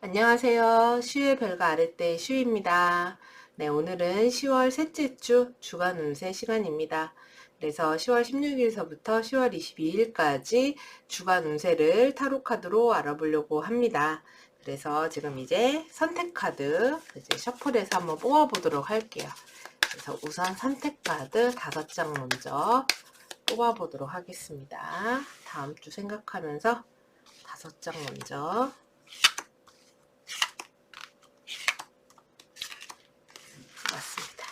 안녕하세요. 슈의 별과 아랫대 슈입니다. 네, 오늘은 10월 셋째 주 주간 운세 시간입니다. 그래서 10월 16일서부터 10월 22일까지 주간 운세를 타로 카드로 알아보려고 합니다. 그래서 지금 이제 선택 카드 이제 셔플에서 한번 뽑아 보도록 할게요. 그래서 우선 선택 카드 5장 먼저 뽑아 보도록 하겠습니다. 다음 주 생각하면서 5장 먼저 맞습니다.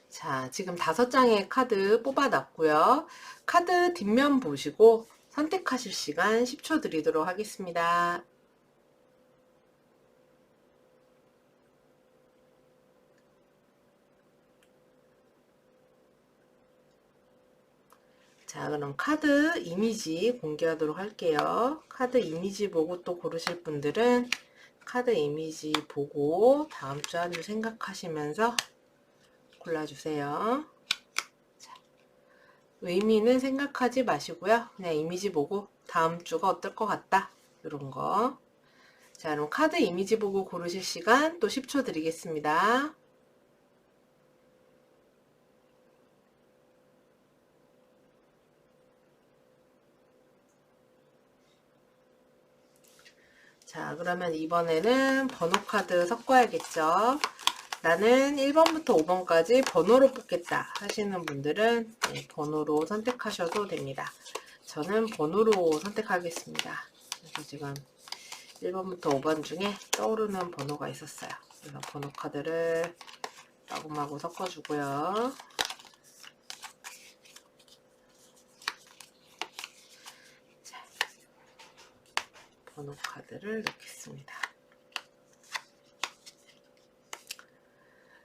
자, 지금 5장의 카드 뽑아놨고요. 카드 뒷면 보시고 선택하실 시간 10초 드리도록 하겠습니다. 자, 그럼 카드 이미지 공개하도록 할게요. 카드 이미지 보고 또 고르실 분들은 카드 이미지 보고 다음 주 한 주 생각하시면서 골라주세요. 자, 의미는 생각하지 마시고요. 그냥 이미지 보고 다음 주가 어떨 것 같다. 이런 거. 자, 그럼 카드 이미지 보고 고르실 시간 또 10초 드리겠습니다. 자, 그러면 이번에는 번호 카드 섞어야겠죠. 나는 1번부터 5번까지 번호로 뽑겠다 하시는 분들은 번호로 선택하셔도 됩니다. 저는 번호로 선택하겠습니다. 그래서 지금 1번부터 5번 중에 떠오르는 번호가 있었어요. 그래서 번호 카드를 마구마구 섞어주고요. 자, 번호 카드를 넣겠습니다.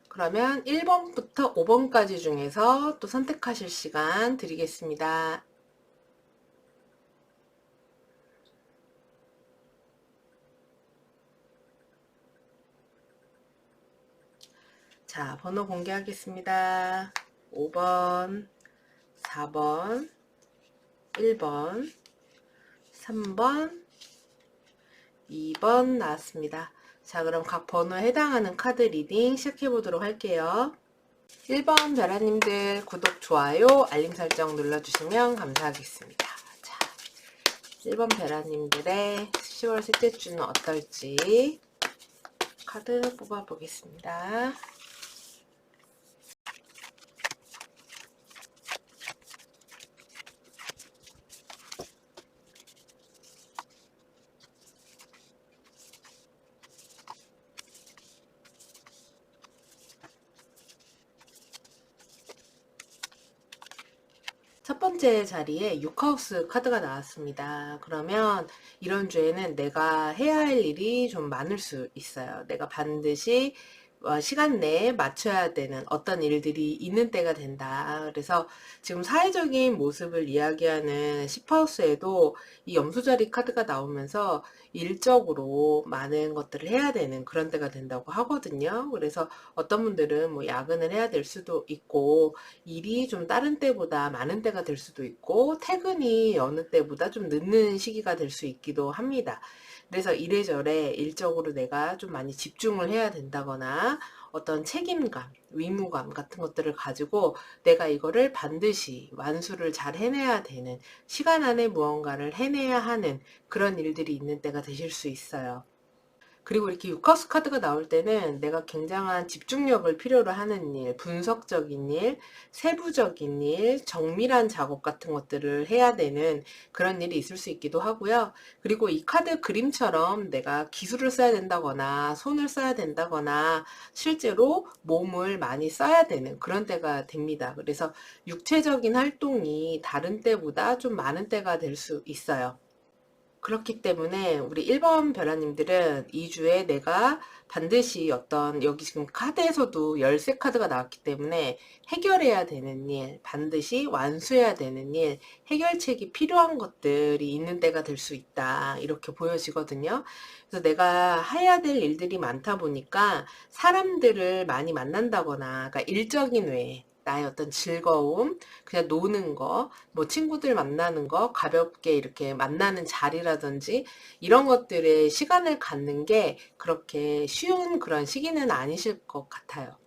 그러면 1번부터 5번까지 중에서 또 선택하실 시간 드리겠습니다. 자, 번호 공개하겠습니다. 5번, 4번, 1번, 3번, 2번 나왔습니다. 자, 그럼 각 번호에 해당하는 카드 리딩 시작해 보도록 할게요. 1번 별아님들 구독, 좋아요, 알림 설정 눌러주시면 감사하겠습니다. 자, 1번 별아님들의 10월 셋째 주는 어떨지 카드 뽑아 보겠습니다. 첫 번째 자리에 6하우스 카드가 나왔습니다. 그러면 이런 주에는 내가 해야 할 일이 좀 많을 수 있어요. 내가 반드시 시간 내에 맞춰야 되는 어떤 일들이 있는 때가 된다. 그래서 지금 사회적인 모습을 이야기하는 10하우스에도 이 염소자리 카드가 나오면서 일적으로 많은 것들을 해야 되는 그런 때가 된다고 하거든요. 그래서 어떤 분들은 뭐 야근을 해야 될 수도 있고 일이 좀 다른 때보다 많은 때가 될 수도 있고 퇴근이 어느 때보다 좀 늦는 시기가 될 수 있기도 합니다. 그래서 이래저래 일적으로 내가 좀 많이 집중을 해야 된다거나 어떤 책임감, 의무감 같은 것들을 가지고 내가 이거를 반드시 완수를 잘 해내야 되는 시간 안에 무언가를 해내야 하는 그런 일들이 있는 때가 되실 수 있어요. 그리고 이렇게 유카스 카드가 나올 때는 내가 굉장한 집중력을 필요로 하는 일, 분석적인 일, 세부적인 일, 정밀한 작업 같은 것들을 해야 되는 그런 일이 있을 수 있기도 하고요. 그리고 이 카드 그림처럼 내가 기술을 써야 된다거나 손을 써야 된다거나 실제로 몸을 많이 써야 되는 그런 때가 됩니다. 그래서 육체적인 활동이 다른 때보다 좀 많은 때가 될 수 있어요. 그렇기 때문에 우리 1번 별아님들은 2주에 내가 반드시 어떤, 여기 지금 카드에서도 열쇠 카드가 나왔기 때문에 해결해야 되는 일, 반드시 완수해야 되는 일, 해결책이 필요한 것들이 있는 때가 될 수 있다. 이렇게 보여지거든요. 그래서 내가 해야 될 일들이 많다 보니까 사람들을 많이 만난다거나, 그러니까 일적인 외에 나의 어떤 즐거움, 그냥 노는 거, 뭐 친구들 만나는 거, 가볍게 이렇게 만나는 자리라든지 이런 것들에 시간을 갖는 게 그렇게 쉬운 그런 시기는 아니실 것 같아요.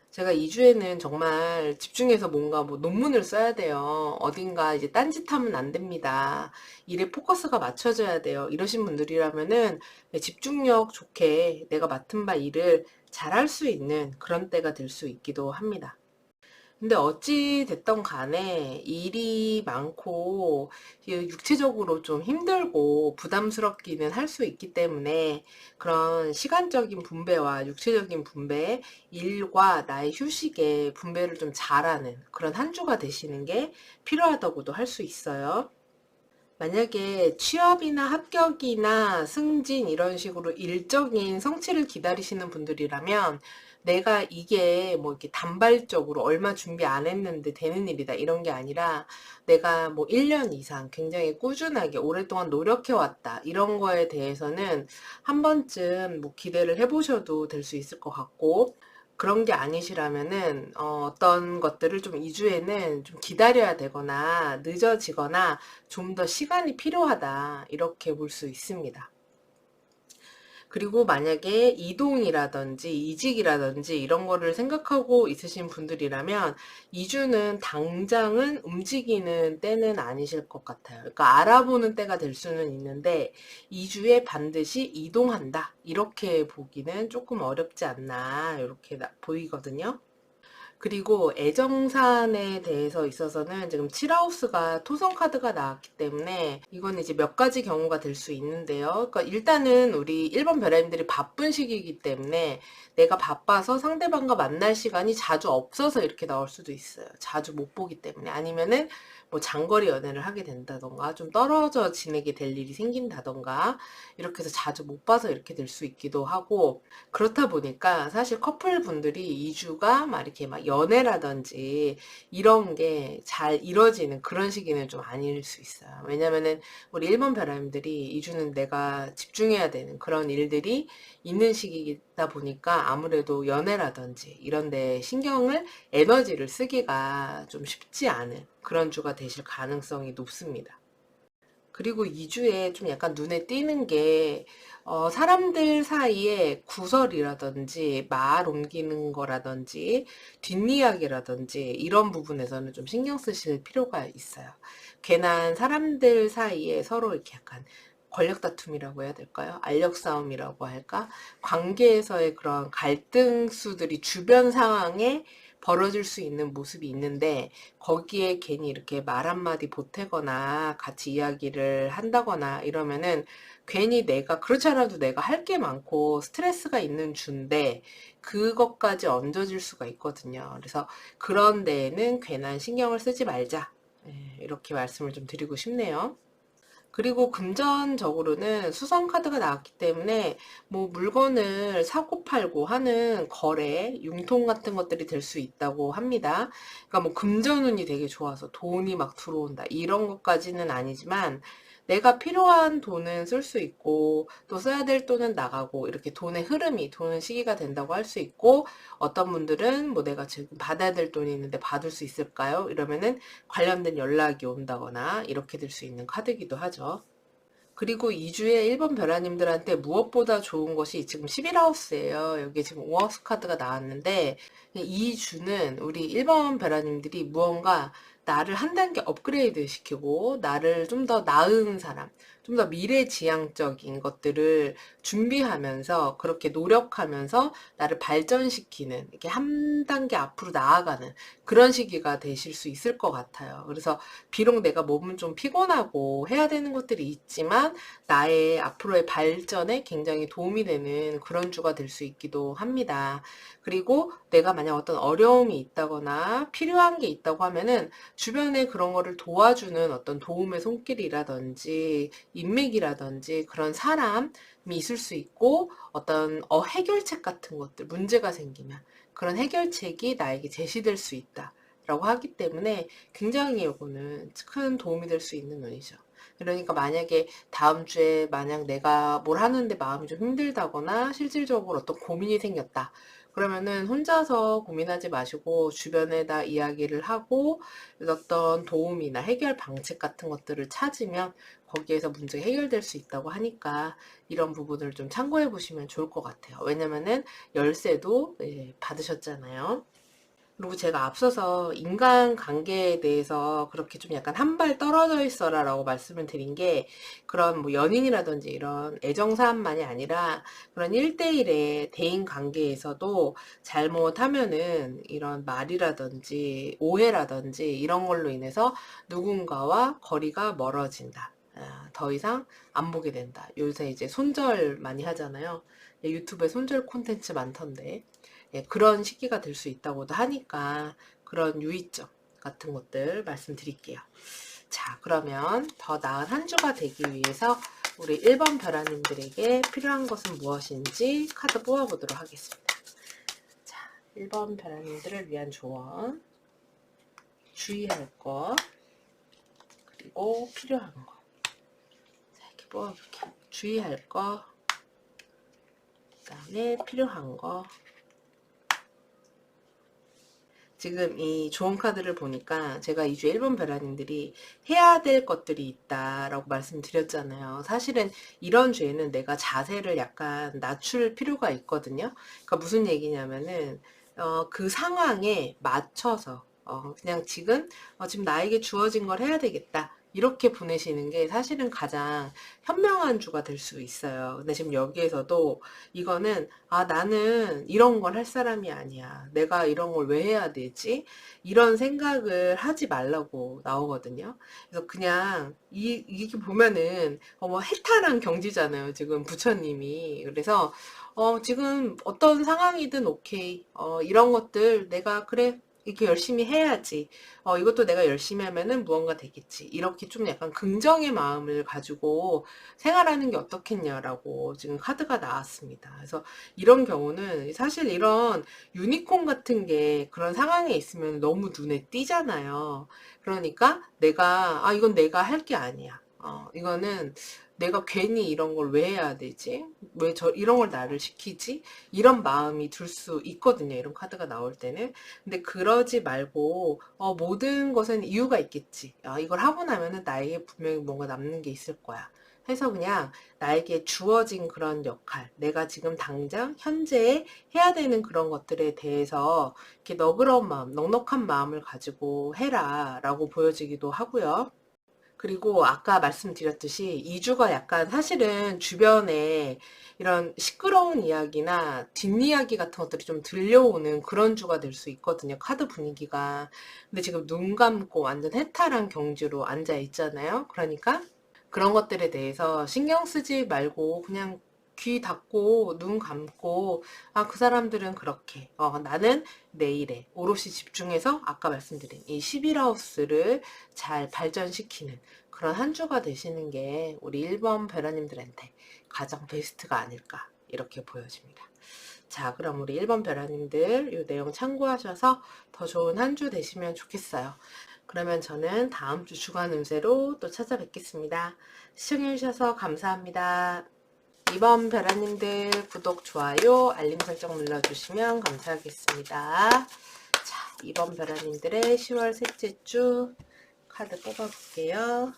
제가 2주에는 정말 집중해서 뭔가 뭐 논문을 써야 돼요. 어딘가 이제 딴짓하면 안 됩니다. 일에 포커스가 맞춰져야 돼요. 이러신 분들이라면은 집중력 좋게 내가 맡은 바 일을 잘할 수 있는 그런 때가 될 수 있기도 합니다. 근데 어찌 됐던 간에 일이 많고 육체적으로 좀 힘들고 부담스럽기는 할 수 있기 때문에 그런 시간적인 분배와 육체적인 분배, 일과 나의 휴식의 분배를 좀 잘하는 그런 한 주가 되시는 게 필요하다고도 할 수 있어요. 만약에 취업이나 합격이나 승진 이런 식으로 일적인 성취를 기다리시는 분들이라면 내가 이게 뭐 이렇게 단발적으로 얼마 준비 안 했는데 되는 일이다 이런 게 아니라 내가 뭐 1년 이상 굉장히 꾸준하게 오랫동안 노력해 왔다 이런 거에 대해서는 한 번쯤 뭐 기대를 해보셔도 될 수 있을 것 같고, 그런 게 아니시라면은 어떤 것들을 좀 2주에는 좀 기다려야 되거나 늦어지거나 좀 더 시간이 필요하다 이렇게 볼 수 있습니다. 그리고 만약에 이동이라든지 이직이라든지 이런 거를 생각하고 있으신 분들이라면 2주는 당장은 움직이는 때는 아니실 것 같아요. 그러니까 알아보는 때가 될 수는 있는데 2주에 반드시 이동한다 이렇게 보기는 조금 어렵지 않나 이렇게 보이거든요. 그리고 애정산에 대해서 있어서는 지금 7하우스가 토성 카드가 나왔기 때문에 이건 이제 몇 가지 경우가 될 수 있는데요. 그러니까 일단은 우리 1번 별아님들이 바쁜 시기이기 때문에 내가 바빠서 상대방과 만날 시간이 자주 없어서 이렇게 나올 수도 있어요. 자주 못 보기 때문에. 아니면은 뭐 장거리 연애를 하게 된다던가 좀 떨어져 지내게 될 일이 생긴다던가 이렇게 해서 자주 못 봐서 이렇게 될 수 있기도 하고, 그렇다 보니까 사실 커플분들이 2주가 막 이렇게 막 연애라든지 이런 게 잘 이뤄지는 그런 시기는 좀 아닐 수 있어요. 왜냐면은 우리 1번 별아님들이 2주는 내가 집중해야 되는 그런 일들이 있는 시기이다 보니까 아무래도 연애라든지 이런 데 신경을, 에너지를 쓰기가 좀 쉽지 않은 그런 주가 되실 가능성이 높습니다. 그리고 2주에 좀 약간 눈에 띄는 게 사람들 사이에 구설이라든지 말 옮기는 거라든지 뒷이야기라든지 이런 부분에서는 좀 신경 쓰실 필요가 있어요. 괜한 사람들 사이에 서로 이렇게 약간 권력 다툼이라고 해야 될까요? 알력 싸움이라고 할까? 관계에서의 그런 갈등수들이 주변 상황에 벌어질 수 있는 모습이 있는데 거기에 괜히 이렇게 말 한마디 보태거나 같이 이야기를 한다거나 이러면은 괜히 내가, 그렇지 않아도 내가 할 게 많고 스트레스가 있는 주인데 그것까지 얹어질 수가 있거든요. 그래서 그런 데에는 괜한 신경을 쓰지 말자. 예, 이렇게 말씀을 좀 드리고 싶네요. 그리고 금전적으로는 수성 카드가 나왔기 때문에 뭐 물건을 사고 팔고 하는 거래, 융통 같은 것들이 될 수 있다고 합니다. 그러니까 뭐 금전운이 되게 좋아서 돈이 막 들어온다 이런 것까지는 아니지만 내가 필요한 돈은 쓸 수 있고 또 써야 될 돈은 나가고 이렇게 돈의 흐름이 도는 시기가 된다고 할 수 있고, 어떤 분들은 뭐 내가 지금 받아야 될 돈이 있는데 받을 수 있을까요? 이러면은 관련된 연락이 온다거나 이렇게 될 수 있는 카드이기도 하죠. 그리고 2주에 1번 별아님들한테 무엇보다 좋은 것이 지금 11하우스예요. 여기 지금 5하우스 카드가 나왔는데 2주는 우리 1번 별아님들이 무언가 나를 한 단계 업그레이드 시키고 나를 좀 더 나은 사람, 좀 더 미래지향적인 것들을 준비하면서 그렇게 노력하면서 나를 발전시키는, 이렇게 한 단계 앞으로 나아가는 그런 시기가 되실 수 있을 것 같아요. 그래서 비록 내가 몸은 좀 피곤하고 해야 되는 것들이 있지만 나의 앞으로의 발전에 굉장히 도움이 되는 그런 주가 될 수 있기도 합니다. 그리고 내가 만약 어떤 어려움이 있다거나 필요한 게 있다고 하면은 주변에 그런 거를 도와주는 어떤 도움의 손길이라든지 인맥이라든지 그런 사람이 있을 수 있고, 어떤 해결책 같은 것들, 문제가 생기면 그런 해결책이 나에게 제시될 수 있다 라고 하기 때문에 굉장히 요거는 큰 도움이 될 수 있는 운이죠. 그러니까 만약에 다음 주에 만약 내가 뭘 하는데 마음이 좀 힘들다거나 실질적으로 어떤 고민이 생겼다. 그러면은 혼자서 고민하지 마시고 주변에다 이야기를 하고 어떤 도움이나 해결 방책 같은 것들을 찾으면 거기에서 문제가 해결될 수 있다고 하니까 이런 부분을 좀 참고해 보시면 좋을 것 같아요. 왜냐면은 열쇠도 받으셨잖아요. 그리고 제가 앞서서 인간관계에 대해서 그렇게 좀 약간 한 발 떨어져 있어라 라고 말씀을 드린 게, 그런 뭐 연인이라든지 이런 애정사항만이 아니라 그런 1대1의 대인관계에서도 잘못하면은 이런 말이라든지 오해라든지 이런 걸로 인해서 누군가와 거리가 멀어진다. 더 이상 안 보게 된다. 요새 이제 손절 많이 하잖아요. 유튜브에 손절 콘텐츠 많던데. 그런 시기가 될 수 있다고도 하니까 그런 유의점 같은 것들 말씀드릴게요. 자, 그러면 더 나은 한 주가 되기 위해서 우리 1번 별아님들에게 필요한 것은 무엇인지 카드 뽑아보도록 하겠습니다. 자, 1번 별아님들을 위한 조언, 주의할 것, 그리고 필요한 것. 자, 이렇게 뽑아볼게요. 주의할 것, 그 다음에 필요한 것. 지금 이 조언 카드를 보니까 제가 2주 1번 별아님들이 해야 될 것들이 있다라고 말씀드렸잖아요. 사실은 이런 주에는 내가 자세를 약간 낮출 필요가 있거든요. 그러니까 무슨 얘기냐면은 그 상황에 맞춰서 그냥 지금 나에게 주어진 걸 해야 되겠다. 이렇게 보내시는 게 사실은 가장 현명한 주가 될 수 있어요. 근데 지금 여기에서도 이거는 나는 이런 걸 할 사람이 아니야. 내가 이런 걸 왜 해야 되지? 이런 생각을 하지 말라고 나오거든요. 그래서 그냥 이게 보면은 뭐 해탈한 경지잖아요. 지금 부처님이. 그래서 지금 어떤 상황이든 오케이. 이런 것들 내가 그래. 이렇게 열심히 해야지. 이것도 내가 열심히 하면은 무언가 되겠지. 이렇게 좀 약간 긍정의 마음을 가지고 생활하는 게 어떻겠냐라고 지금 카드가 나왔습니다. 그래서 이런 경우는 사실 이런 유니콘 같은 게 그런 상황에 있으면 너무 눈에 띄잖아요. 그러니까 이건 내가 할 게 아니야. 이거는 내가 괜히 이런 걸 왜 해야 되지? 왜 이런 걸 나를 시키지? 이런 마음이 들 수 있거든요. 이런 카드가 나올 때는. 근데 그러지 말고, 모든 것은 이유가 있겠지. 이걸 하고 나면은 나에게 분명히 뭔가 남는 게 있을 거야. 해서 그냥 나에게 주어진 그런 역할, 내가 지금 당장 현재에 해야 되는 그런 것들에 대해서 이렇게 너그러운 마음, 넉넉한 마음을 가지고 해라 라고 보여지기도 하고요. 그리고 아까 말씀드렸듯이 2주가 약간 사실은 주변에 이런 시끄러운 이야기나 뒷이야기 같은 것들이 좀 들려오는 그런 주가 될 수 있거든요. 카드 분위기가. 근데 지금 눈 감고 완전 해탈한 경지로 앉아 있잖아요. 그러니까 그런 것들에 대해서 신경 쓰지 말고 그냥 귀 닫고 눈 감고 그 사람들은 그렇게 나는 내일에 오롯이 집중해서 아까 말씀드린 이 11하우스를 잘 발전시키는 그런 한 주가 되시는 게 우리 1번 별아님들한테 가장 베스트가 아닐까 이렇게 보여집니다. 자, 그럼 우리 1번 별아님들 이 내용 참고하셔서 더 좋은 한 주 되시면 좋겠어요. 그러면 저는 다음 주 주간 운세로 또 찾아뵙겠습니다. 시청해주셔서 감사합니다. 2번 별아님들 구독, 좋아요, 알림 설정 눌러주시면 감사하겠습니다. 자, 2번 별아님들의 10월 셋째 주 카드 뽑아볼게요.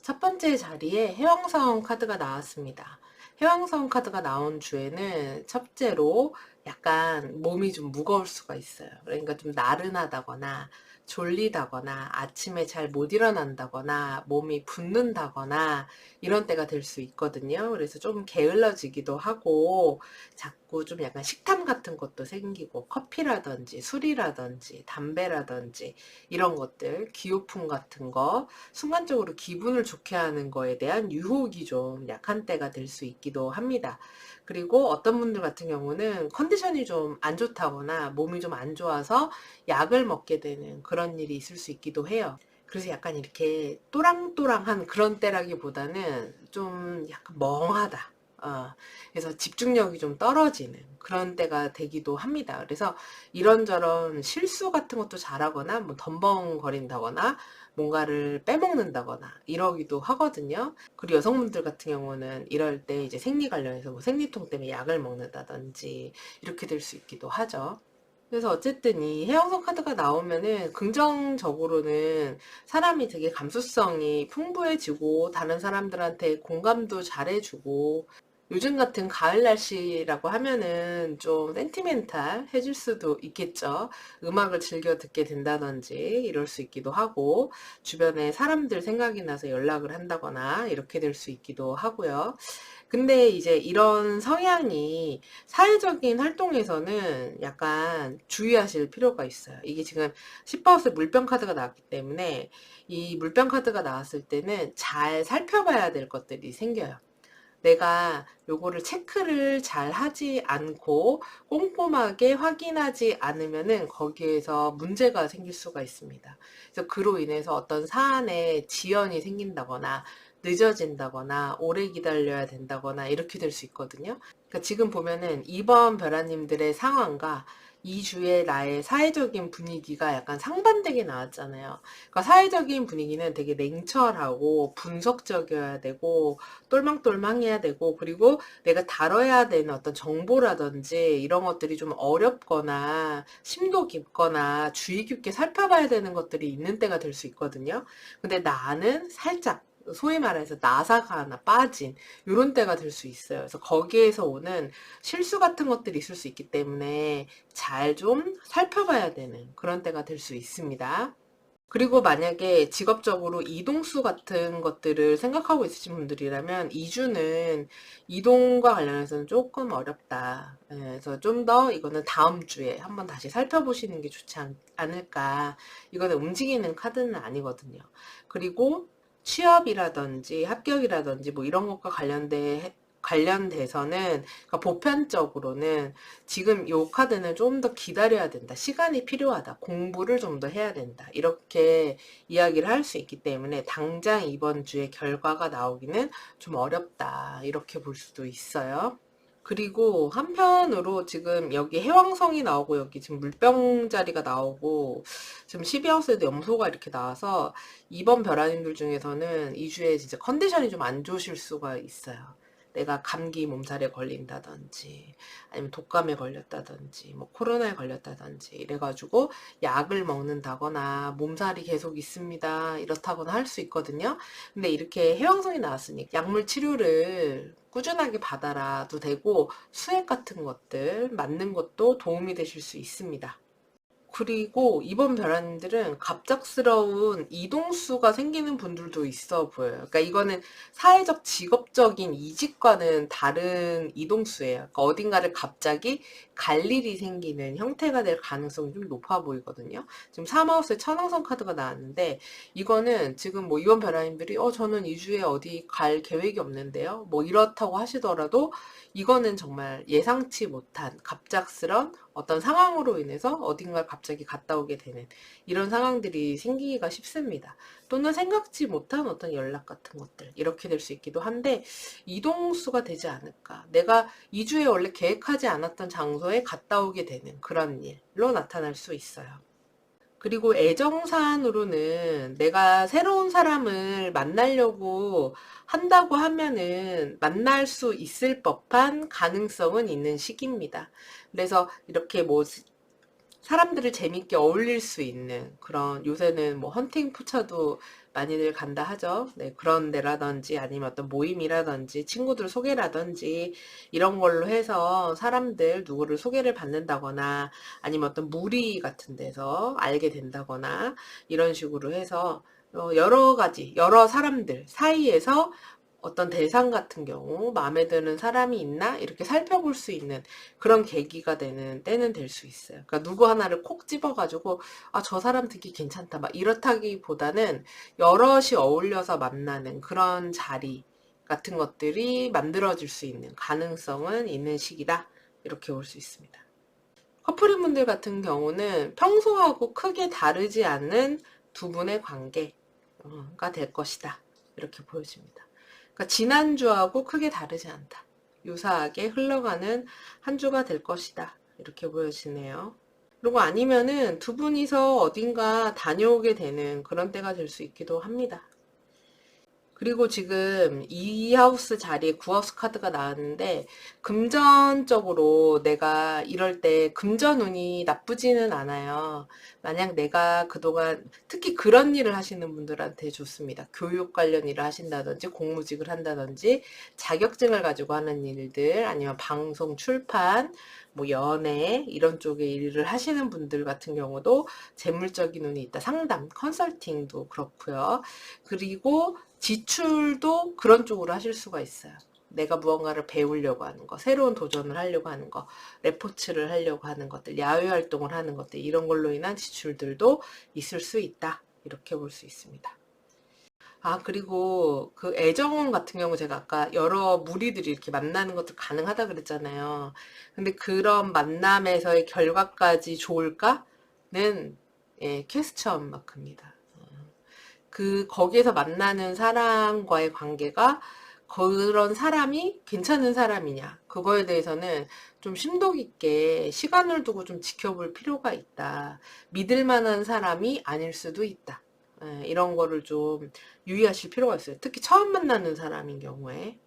첫 번째 자리에 해왕성 카드가 나왔습니다. 해왕성 카드가 나온 주에는 첫째로 약간 몸이 좀 무거울 수가 있어요. 그러니까 좀 나른하다거나 졸리다거나 아침에 잘 못 일어난다거나 몸이 붓는다거나 이런 때가 될 수 있거든요. 그래서 좀 게을러지기도 하고 자꾸 자꾸 좀 약간 식탐 같은 것도 생기고 커피라든지 술이라든지 담배라든지 이런 것들, 기호품 같은 거, 순간적으로 기분을 좋게 하는 거에 대한 유혹이 좀 약한 때가 될 수 있기도 합니다. 그리고 어떤 분들 같은 경우는 컨디션이 좀 안 좋다거나 몸이 좀 안 좋아서 약을 먹게 되는 그런 일이 있을 수 있기도 해요. 그래서 약간 이렇게 또랑또랑한 그런 때라기보다는 좀 약간 멍하다. 그래서 집중력이 좀 떨어지는 그런 때가 되기도 합니다. 그래서 이런저런 실수 같은 것도 잘하거나 뭐 덤벙거린다거나 뭔가를 빼먹는다거나 이러기도 하거든요. 그리고 여성분들 같은 경우는 이럴 때 이제 생리 관련해서 뭐 생리통 때문에 약을 먹는다든지 이렇게 될 수 있기도 하죠. 그래서 어쨌든 이 해왕성 카드가 나오면은 긍정적으로는 사람이 되게 감수성이 풍부해지고 다른 사람들한테 공감도 잘해주고 요즘 같은 가을 날씨라고 하면은 좀 센티멘탈 해질 수도 있겠죠. 음악을 즐겨 듣게 된다든지 이럴 수 있기도 하고 주변에 사람들 생각이 나서 연락을 한다거나 이렇게 될 수 있기도 하고요. 근데 이제 이런 성향이 사회적인 활동에서는 약간 주의하실 필요가 있어요. 이게 지금 10하우스 물병 카드가 나왔기 때문에 이 물병 카드가 나왔을 때는 잘 살펴봐야 될 것들이 생겨요. 내가 요거를 체크를 잘 하지 않고 꼼꼼하게 확인하지 않으면은 거기에서 문제가 생길 수가 있습니다. 그래서 그로 인해서 어떤 사안에 지연이 생긴다거나 늦어진다거나 오래 기다려야 된다거나 이렇게 될 수 있거든요. 그러니까 지금 보면은 이번 별아님들의 상황과 2주의 나의 사회적인 분위기가 약간 상반되게 나왔잖아요. 그러니까 사회적인 분위기는 되게 냉철하고 분석적이어야 되고 똘망똘망해야 되고 그리고 내가 다뤄야 되는 어떤 정보라든지 이런 것들이 좀 어렵거나 심도 깊거나 주의 깊게 살펴봐야 되는 것들이 있는 때가 될 수 있거든요. 근데 나는 살짝 소위 말해서 나사가 하나 빠진 이런 때가 될 수 있어요. 그래서 거기에서 오는 실수 같은 것들이 있을 수 있기 때문에 잘 좀 살펴봐야 되는 그런 때가 될 수 있습니다. 그리고 만약에 직업적으로 이동수 같은 것들을 생각하고 있으신 분들이라면 2주는 이동과 관련해서는 조금 어렵다. 그래서 좀 더 이거는 다음 주에 한번 다시 살펴보시는 게 좋지 않을까. 이거는 움직이는 카드는 아니거든요. 그리고 취업이라든지 합격이라든지 뭐 이런 것과 관련돼서는 그러니까 보편적으로는 지금 요 카드는 좀 더 기다려야 된다. 시간이 필요하다. 공부를 좀 더 해야 된다. 이렇게 이야기를 할 수 있기 때문에 당장 이번 주에 결과가 나오기는 좀 어렵다. 이렇게 볼 수도 있어요. 그리고 한편으로 지금 여기 해왕성이 나오고 여기 지금 물병 자리가 나오고 지금 12하우스에도 염소가 이렇게 나와서 이번 별아님들 중에서는 2주에 진짜 컨디션이 좀 안 좋으실 수가 있어요. 내가 감기 몸살에 걸린다든지 아니면 독감에 걸렸다든지 뭐 코로나에 걸렸다든지 이래가지고 약을 먹는다거나 몸살이 계속 있습니다 이렇다거나 할 수 있거든요. 근데 이렇게 해왕성이 나왔으니 약물 치료를 꾸준하게 받아라도 되고 수액 같은 것들 맞는 것도 도움이 되실 수 있습니다. 그리고 이번 별안들은 갑작스러운 이동수가 생기는 분들도 있어 보여요. 그러니까 이거는 사회적 직업적인 이직과는 다른 이동수예요. 그러니까 어딘가를 갑자기 갈 일이 생기는 형태가 될 가능성이 좀 높아 보이거든요. 지금 3하우스에 천왕성 카드가 나왔는데 이거는 지금 뭐 이번 별안님들이 저는 2주에 어디 갈 계획이 없는데요. 뭐 이렇다고 하시더라도 이거는 정말 예상치 못한 갑작스런 어떤 상황으로 인해서 어딘가 갑자기 갔다 오게 되는 이런 상황들이 생기기가 쉽습니다. 또는 생각지 못한 어떤 연락 같은 것들 이렇게 될 수 있기도 한데 이동수가 되지 않을까. 내가 2주에 원래 계획하지 않았던 장소에 갔다 오게 되는 그런 일로 나타날 수 있어요. 그리고 애정사안으로는 내가 새로운 사람을 만나려고 한다고 하면은 만날 수 있을 법한 가능성은 있는 시기입니다. 그래서 이렇게 뭐 사람들을 재밌게 어울릴 수 있는 그런 요새는 뭐 헌팅 포차도 많이들 간다 하죠. 네, 그런 데라든지 아니면 어떤 모임이라든지 친구들 소개라든지 이런 걸로 해서 사람들 누구를 소개를 받는다거나 아니면 어떤 무리 같은 데서 알게 된다거나 이런 식으로 해서 여러 가지 여러 사람들 사이에서 어떤 대상 같은 경우 마음에 드는 사람이 있나 이렇게 살펴볼 수 있는 그런 계기가 되는 때는 될 수 있어요. 그러니까 누구 하나를 콕 집어가지고 아, 저 사람 되게 괜찮다 막 이렇다기보다는 여럿이 어울려서 만나는 그런 자리 같은 것들이 만들어질 수 있는 가능성은 있는 시기다 이렇게 볼 수 있습니다. 커플인 분들 같은 경우는 평소하고 크게 다르지 않는 두 분의 관계가 될 것이다 이렇게 보여집니다. 그러니까 지난주하고 크게 다르지 않다. 유사하게 흘러가는 한 주가 될 것이다. 이렇게 보여지네요. 그리고 아니면은 두 분이서 어딘가 다녀오게 되는 그런 때가 될 수 있기도 합니다. 그리고 지금 이 하우스 자리에 구하우스 카드가 나왔는데 금전적으로 내가 이럴 때 금전운이 나쁘지는 않아요. 만약 내가 그동안 특히 그런 일을 하시는 분들한테 좋습니다. 교육 관련 일을 하신다든지 공무직을 한다든지 자격증을 가지고 하는 일들 아니면 방송 출판 뭐 연애 이런 쪽의 일을 하시는 분들 같은 경우도 재물적인 운이 있다. 상담, 컨설팅도 그렇고요. 그리고 지출도 그런 쪽으로 하실 수가 있어요. 내가 무언가를 배우려고 하는 거, 새로운 도전을 하려고 하는 거, 레포츠를 하려고 하는 것들, 야외 활동을 하는 것들, 이런 걸로 인한 지출들도 있을 수 있다. 이렇게 볼 수 있습니다. 아, 그리고 그 애정원 같은 경우 제가 아까 여러 무리들이 이렇게 만나는 것도 가능하다 그랬잖아요. 근데 그런 만남에서의 결과까지 좋을까는 예, 퀘스천 마크입니다. 거기에서 만나는 사람과의 관계가 그런 사람이 괜찮은 사람이냐. 그거에 대해서는 좀 심도 깊게 시간을 두고 좀 지켜볼 필요가 있다. 믿을 만한 사람이 아닐 수도 있다. 예, 이런 거를 좀 유의하실 필요가 있어요. 특히 처음 만나는 사람인 경우에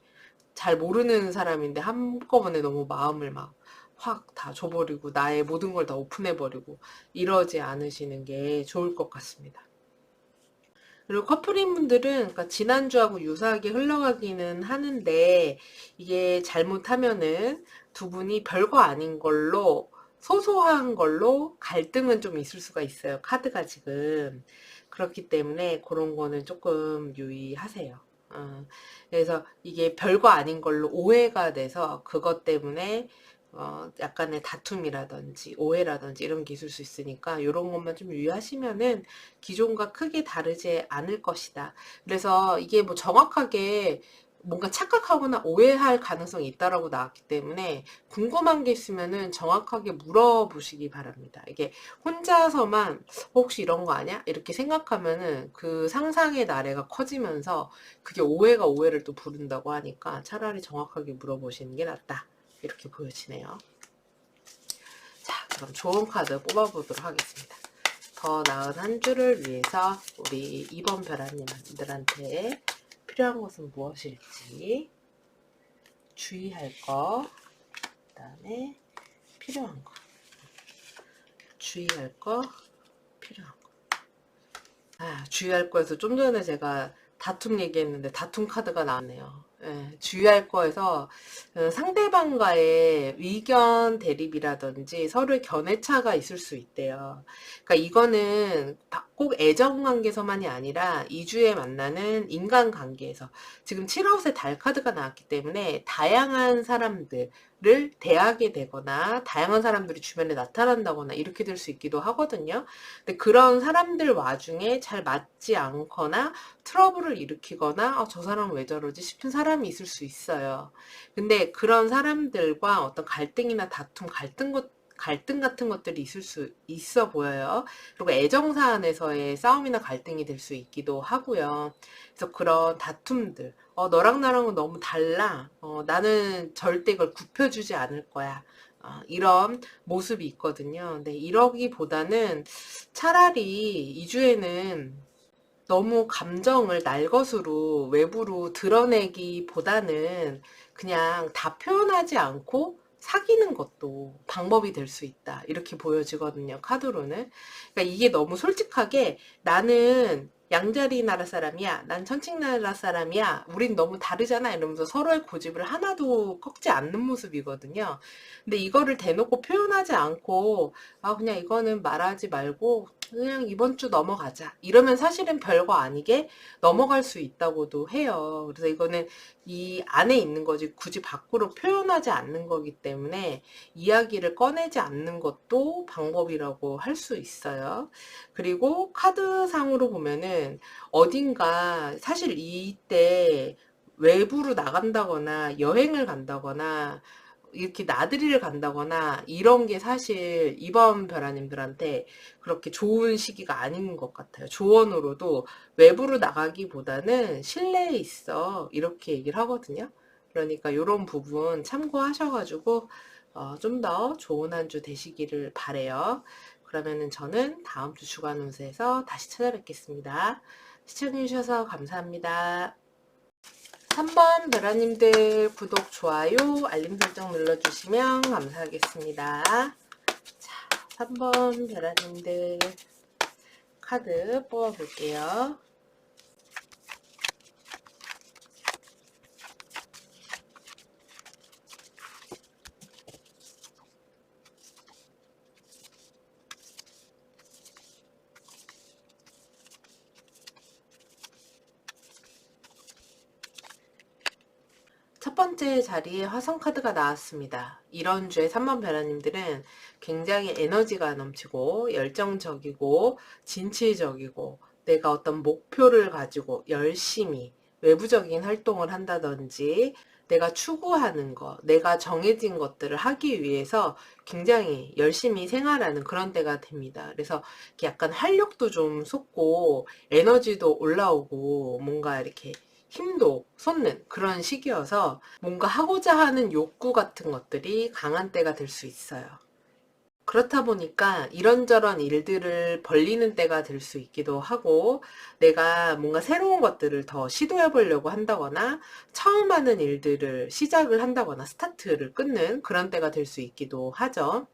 잘 모르는 사람인데 한꺼번에 너무 마음을 막 확 다 줘버리고 나의 모든 걸 다 오픈해버리고 이러지 않으시는 게 좋을 것 같습니다. 그리고 커플인 분들은 그러니까 지난주하고 유사하게 흘러가기는 하는데 이게 잘못하면은 두 분이 별거 아닌 걸로 소소한 걸로 갈등은 좀 있을 수가 있어요. 카드가 지금. 그렇기 때문에 그런 거는 조금 유의하세요. 그래서 이게 별거 아닌 걸로 오해가 돼서 그것 때문에 약간의 다툼이라든지 오해라든지 이런 게 있을 수 있으니까 이런 것만 좀 유의하시면은 기존과 크게 다르지 않을 것이다. 그래서 이게 뭐 정확하게 뭔가 착각하거나 오해할 가능성이 있다라고 나왔기 때문에 궁금한 게 있으면은 정확하게 물어보시기 바랍니다. 이게 혼자서만 혹시 이런 거 아니야? 이렇게 생각하면은 그 상상의 나래가 커지면서 그게 오해가 오해를 또 부른다고 하니까 차라리 정확하게 물어보시는 게 낫다. 이렇게 보여지네요. 자, 그럼 좋은 카드 뽑아보도록 하겠습니다. 더 나은 한 주를 위해서 우리 2번 별아님들한테 필요한 것은 무엇일지 주의할 거, 그 다음에 필요한 거, 주의할 거, 필요한 거. 아, 주의할 거에서 좀 전에 제가 다툼 얘기했는데 다툼 카드가 나왔네요. 예, 주의할 거에서 상대방과의 의견 대립이라든지 서로의 견해차가 있을 수 있대요. 그러니까 이거는 꼭 애정 관계에서만이 아니라 2주에 만나는 인간 관계에서 지금 7하우스의 달 카드가 나왔기 때문에 다양한 사람들을 대하게 되거나 다양한 사람들이 주변에 나타난다거나 이렇게 될 수 있기도 하거든요. 근데 그런 사람들 와중에 잘 맞지 않거나 트러블을 일으키거나 저 사람 왜 저러지 싶은 사람이 있을 수 있어요. 근데 그런 사람들과 어떤 갈등이나 다툼, 갈등 같은 것들이 있을 수 있어 보여요. 그리고 애정 사안에서의 싸움이나 갈등이 될 수 있기도 하고요. 그래서 그런 다툼들, 너랑 나랑은 너무 달라. 나는 절대 이걸 굽혀주지 않을 거야. 이런 모습이 있거든요. 근데 이러기보다는 차라리 2주에는 너무 감정을 날것으로 외부로 드러내기보다는 그냥 다 표현하지 않고 사귀는 것도 방법이 될 수 있다. 이렇게 보여지거든요. 카드로는. 그러니까 이게 너무 솔직하게 나는 양자리 나라 사람이야. 난 천칭 나라 사람이야. 우린 너무 다르잖아. 이러면서 서로의 고집을 하나도 꺾지 않는 모습이거든요. 근데 이거를 대놓고 표현하지 않고 그냥 이거는 말하지 말고 그냥 이번 주 넘어가자. 이러면 사실은 별거 아니게 넘어갈 수 있다고도 해요. 그래서 이거는 이 안에 있는 거지 굳이 밖으로 표현하지 않는 거기 때문에 이야기를 꺼내지 않는 것도 방법이라고 할 수 있어요. 그리고 카드상으로 보면은 어딘가 사실 이때 외부로 나간다거나 여행을 간다거나 이렇게 나들이를 간다거나 이런 게 사실 이번 벼라님들한테 그렇게 좋은 시기가 아닌 것 같아요. 조언으로도 외부로 나가기보다는 실내에 있어 이렇게 얘기를 하거든요. 그러니까 이런 부분 참고하셔가지고 좀 더 좋은 한 주 되시기를 바래요. 그러면은 저는 다음 주 주간 운세에서 다시 찾아뵙겠습니다. 시청해주셔서 감사합니다. 3번 베라님들 구독, 좋아요, 알림 설정 눌러주시면 감사하겠습니다. 자, 3번 베라님들 카드 뽑아볼게요. 첫 번째 자리에 화성 카드가 나왔습니다. 이런 주에 3번 베라님들은 굉장히 에너지가 넘치고 열정적이고 진취적이고 내가 어떤 목표를 가지고 열심히 외부적인 활동을 한다든지 내가 추구하는 것, 내가 정해진 것들을 하기 위해서 굉장히 열심히 생활하는 그런 때가 됩니다. 그래서 약간 활력도 좀 솟고 에너지도 올라오고 뭔가 이렇게 힘도 솟는 그런 시기여서 뭔가 하고자 하는 욕구 같은 것들이 강한 때가 될 수 있어요. 그렇다 보니까 이런저런 일들을 벌리는 때가 될 수 있기도 하고 내가 뭔가 새로운 것들을 더 시도해 보려고 한다거나 처음 하는 일들을 시작을 한다거나 스타트를 끊는 그런 때가 될 수 있기도 하죠.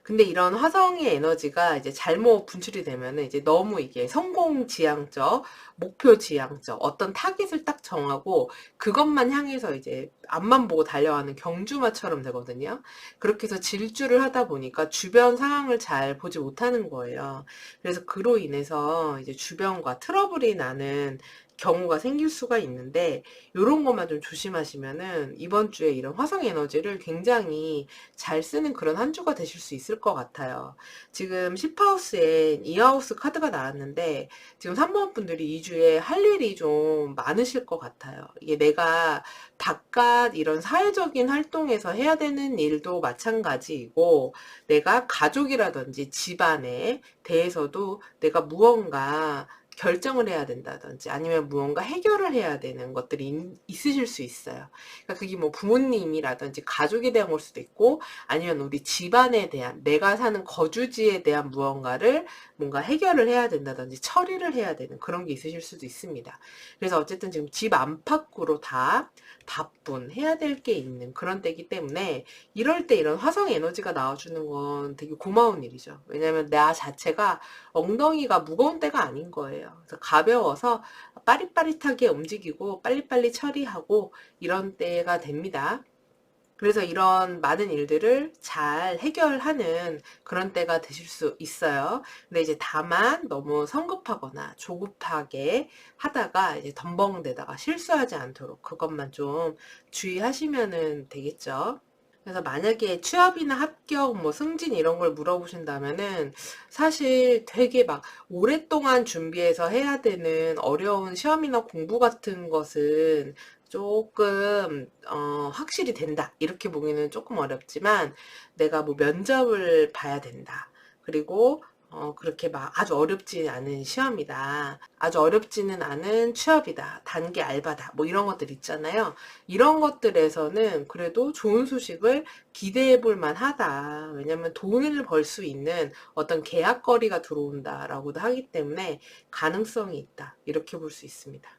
근데 이런 화성의 에너지가 이제 잘못 분출이 되면은 이제 너무 이게 성공 지향적, 목표 지향적, 어떤 타깃을 딱 정하고 그것만 향해서 이제 앞만 보고 달려가는 경주마처럼 되거든요. 그렇게 해서 질주를 하다 보니까 주변 상황을 잘 보지 못하는 거예요. 그래서 그로 인해서 이제 주변과 트러블이 나는 경우가 생길 수가 있는데 요런 것만 좀 조심하시면은 이번 주에 이런 화성 에너지를 굉장히 잘 쓰는 그런 한 주가 되실 수 있을 것 같아요. 지금 10하우스에 2하우스 카드가 나왔는데 지금 3번 분들이 이 주에 할 일이 좀 많으실 것 같아요. 이게 내가 바깥 이런 사회적인 활동에서 해야 되는 일도 마찬가지이고 내가 가족이라든지 집안에 대해서도 내가 무언가 결정을 해야 된다든지 아니면 무언가 해결을 해야 되는 것들이 있으실 수 있어요. 그러니까 그게 뭐 부모님이라든지 가족에 대한 걸 수도 있고 아니면 우리 집안에 대한 내가 사는 거주지에 대한 무언가를 뭔가 해결을 해야 된다든지 처리를 해야 되는 그런 게 있으실 수도 있습니다. 그래서 어쨌든 지금 집 안팎으로 다 바쁜 해야 될 게 있는 그런 때이기 때문에 이럴 때 이런 화성 에너지가 나와주는 건 되게 고마운 일이죠. 왜냐면 나 자체가 엉덩이가 무거운 때가 아닌 거예요. 그래서 가벼워서 빠릿빠릿하게 움직이고 빨리빨리 처리하고 이런 때가 됩니다. 그래서 이런 많은 일들을 잘 해결하는 그런 때가 되실 수 있어요. 근데 이제 다만 너무 성급하거나 조급하게 하다가 이제 덤벙대다가 실수하지 않도록 그것만 좀 주의하시면 되겠죠. 그래서 만약에 취업이나 합격, 뭐 승진 이런 걸 물어보신다면은 사실 되게 막 오랫동안 준비해서 해야 되는 어려운 시험이나 공부 같은 것은 조금 확실히 된다 이렇게 보기는 조금 어렵지만 내가 뭐 면접을 봐야 된다. 그리고 그렇게 막 아주 어렵지 않은 시험이다. 아주 어렵지는 않은 취업이다. 단기 알바다. 뭐 이런 것들 있잖아요. 이런 것들에서는 그래도 좋은 소식을 기대해 볼 만하다. 왜냐면 돈을 벌 수 있는 어떤 계약거리가 들어온다라고도 하기 때문에 가능성이 있다. 이렇게 볼 수 있습니다.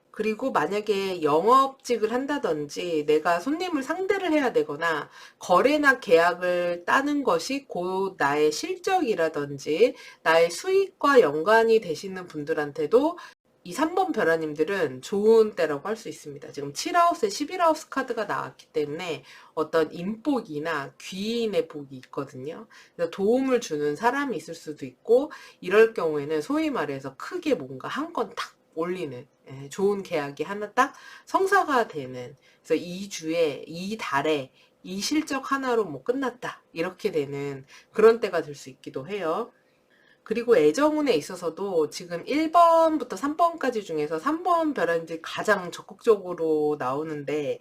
그리고 만약에 영업직을 한다든지 내가 손님을 상대를 해야 되거나 거래나 계약을 따는 것이 곧 나의 실적이라든지 나의 수익과 연관이 되시는 분들한테도 이 3번 벼라님들은 좋은 때라고 할 수 있습니다. 지금 7하우스에 11하우스 카드가 나왔기 때문에 어떤 인복이나 귀인의 복이 있거든요. 그래서 도움을 주는 사람이 있을 수도 있고, 이럴 경우에는 소위 말해서 크게 뭔가 한 건 탁 올리는, 좋은 계약이 하나 딱 성사가 되는, 그래서 이 주에, 이 달에 이 실적 하나로 뭐 끝났다, 이렇게 되는 그런 때가 될 수 있기도 해요. 그리고 애정운에 있어서도 지금 1번부터 3번까지 중에서 3번 벼란지 가장 적극적으로 나오는데,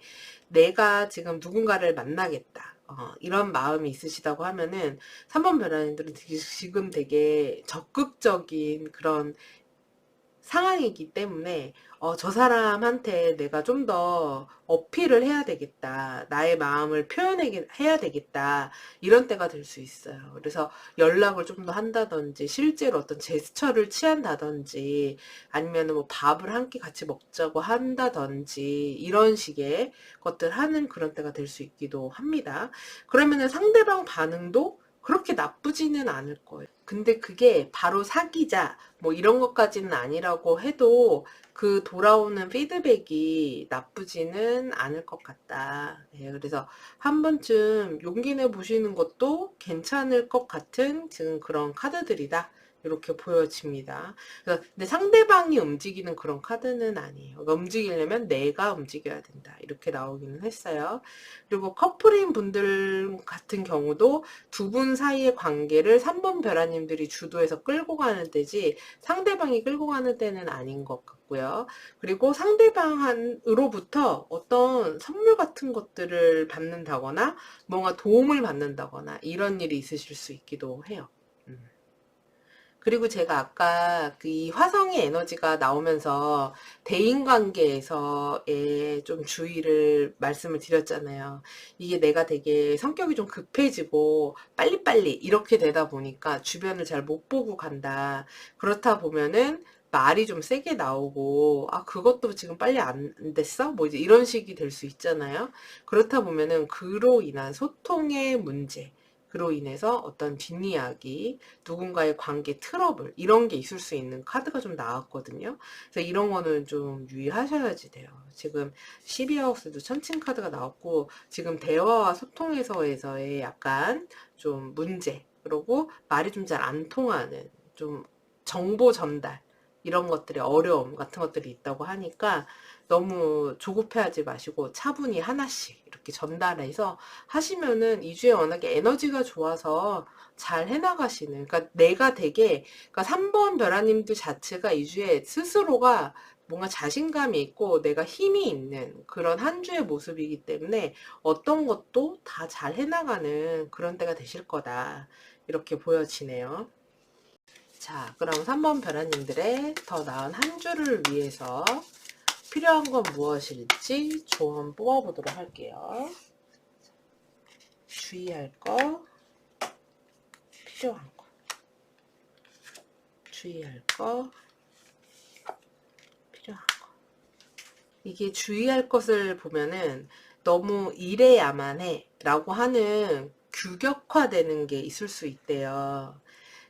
내가 지금 누군가를 만나겠다, 이런 마음이 있으시다고 하면은 3번 벼란이들은 지금 되게 적극적인 그런 상황이기 때문에 저 사람한테 내가 좀 더 어필을 해야 되겠다, 나의 마음을 표현해야 되겠다, 이런 때가 될 수 있어요. 그래서 연락을 좀 더 한다든지, 실제로 어떤 제스처를 취한다든지, 아니면 뭐 밥을 한 끼 같이 먹자고 한다든지, 이런 식의 것들 하는 그런 때가 될 수 있기도 합니다. 그러면은 상대방 반응도 그렇게 나쁘지는 않을 거예요. 근데 그게 바로 사귀자 뭐 이런 것까지는 아니라고 해도 그 돌아오는 피드백이 나쁘지는 않을 것 같다. 그래서 한 번쯤 용기 내 보시는 것도 괜찮을 것 같은 지금 그런 카드들이다, 이렇게 보여집니다. 근데 상대방이 움직이는 그런 카드는 아니에요. 그러니까 움직이려면 내가 움직여야 된다, 이렇게 나오기는 했어요. 그리고 커플인 분들 같은 경우도 두 분 사이의 관계를 3번 벼라님들이 주도해서 끌고 가는 때지 상대방이 끌고 가는 때는 아닌 것 같고요. 그리고 상대방으로부터 어떤 선물 같은 것들을 받는다거나 뭔가 도움을 받는다거나 이런 일이 있으실 수 있기도 해요. 그리고 제가 아까 그 이 화성의 에너지가 나오면서 대인관계에서의 좀 주의를 말씀을 드렸잖아요. 이게 내가 되게 성격이 좀 급해지고 빨리빨리 이렇게 되다 보니까 주변을 잘 못 보고 간다. 그렇다 보면은 말이 좀 세게 나오고, 아, 그것도 지금 빨리 안 됐어? 뭐 이제 이런 식이 될 수 있잖아요. 그렇다 보면은 그로 인한 소통의 문제, 그로 인해서 어떤 뒷이야기, 누군가의 관계 트러블, 이런 게 있을 수 있는 카드가 좀 나왔거든요. 그래서 이런 거는 좀 유의하셔야지 돼요. 지금 12하우스도 천칭 카드가 나왔고, 지금 대화와 소통에서의 약간 좀 문제, 그리고 말이 좀 잘 안 통하는 좀 정보 전달, 이런 것들의 어려움 같은 것들이 있다고 하니까 너무 조급해하지 마시고 차분히 하나씩 이렇게 전달해서 하시면은, 이 주에 워낙에 에너지가 좋아서 잘 해나가시는, 그러니까 내가 되게, 그러니까 3번 벼라님들 자체가 이 주에 스스로가 뭔가 자신감이 있고 내가 힘이 있는 그런 한 주의 모습이기 때문에 어떤 것도 다 잘 해나가는 그런 때가 되실 거다, 이렇게 보여지네요. 자, 그럼 3번 벼라님들의 더 나은 한 주를 위해서 필요한 건 무엇일지 조언 뽑아보도록 할게요. 주의할 거, 필요한 거, 주의할 거, 필요한 거. 이게 주의할 것을 보면은 너무 이래야만 해 라고 하는 규격화되는 게 있을 수 있대요.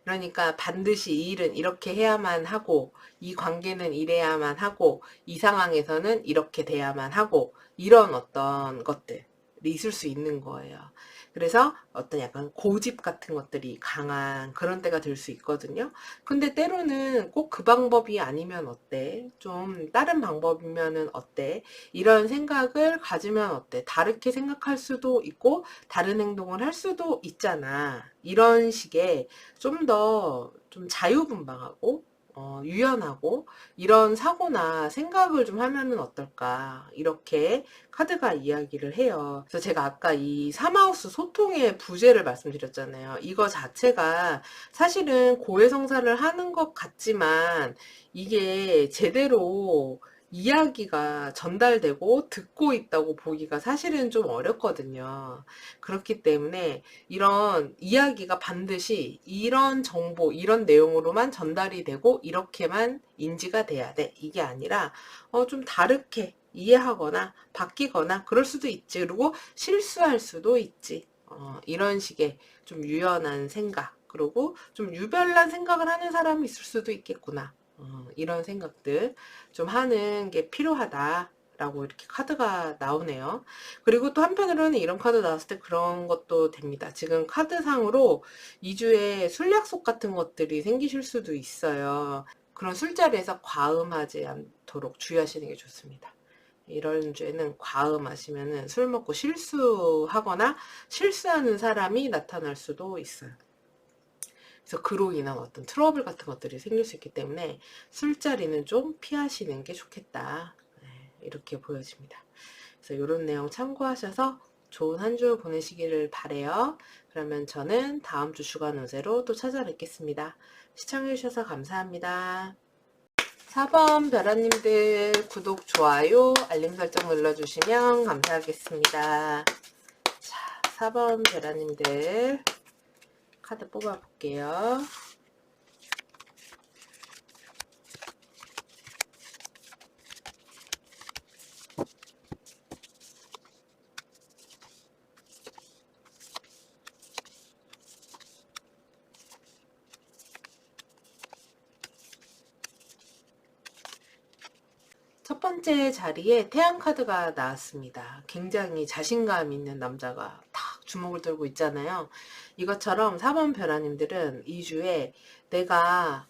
그러니까 반드시 이 일은 이렇게 해야만 하고, 이 관계는 이래야만 하고, 이 상황에서는 이렇게 돼야만 하고, 이런 어떤 것들이 있을 수 있는 거예요. 그래서 어떤 약간 고집 같은 것들이 강한 그런 때가 될 수 있거든요. 근데 때로는 꼭 그 방법이 아니면 어때? 좀 다른 방법이면은 어때? 이런 생각을 가지면 어때? 다르게 생각할 수도 있고 다른 행동을 할 수도 있잖아. 이런 식의 좀 더 좀 자유분방하고 유연하고 이런 사고나 생각을 좀 하면은 어떨까, 이렇게 카드가 이야기를 해요. 그래서 제가 아까 이 3하우스 소통의 부재를 말씀드렸잖아요. 이거 자체가 사실은 고해성사를 하는 것 같지만 이게 제대로 이야기가 전달되고 듣고 있다고 보기가 사실은 좀 어렵거든요. 그렇기 때문에 이런 이야기가 반드시 이런 정보, 이런 내용으로만 전달이 되고 이렇게만 인지가 돼야 돼, 이게 아니라 좀 다르게 이해하거나 바뀌거나 그럴 수도 있지. 그리고 실수할 수도 있지. 이런 식의 좀 유연한 생각, 그리고 좀 유별난 생각을 하는 사람이 있을 수도 있겠구나, 이런 생각들 좀 하는 게 필요하다. 라고 이렇게 카드가 나오네요. 그리고 또 한편으로는 이런 카드 나왔을 때 그런 것도 됩니다. 지금 카드상으로 2주에 술 약속 같은 것들이 생기실 수도 있어요. 그런 술자리에서 과음하지 않도록 주의하시는 게 좋습니다. 이런 주에는 과음하시면은 술 먹고 실수하거나 실수하는 사람이 나타날 수도 있어요. 그래서 그로 인한 어떤 트러블 같은 것들이 생길 수 있기 때문에 술자리는 좀 피하시는 게 좋겠다. 네, 이렇게 보여집니다. 그래서 이런 내용 참고하셔서 좋은 한 주 보내시기를 바래요. 그러면 저는 다음 주 주간 운세로 또 찾아뵙겠습니다. 시청해주셔서 감사합니다. 4번 별아님들 구독, 좋아요, 알림 설정 눌러주시면 감사하겠습니다. 자, 4번 별아님들 카드 뽑아볼게요. 첫 번째 자리에 태양 카드가 나왔습니다. 굉장히 자신감 있는 남자가 탁 주먹을 들고 있잖아요. 이것처럼 4번 별아님들은 2주에 내가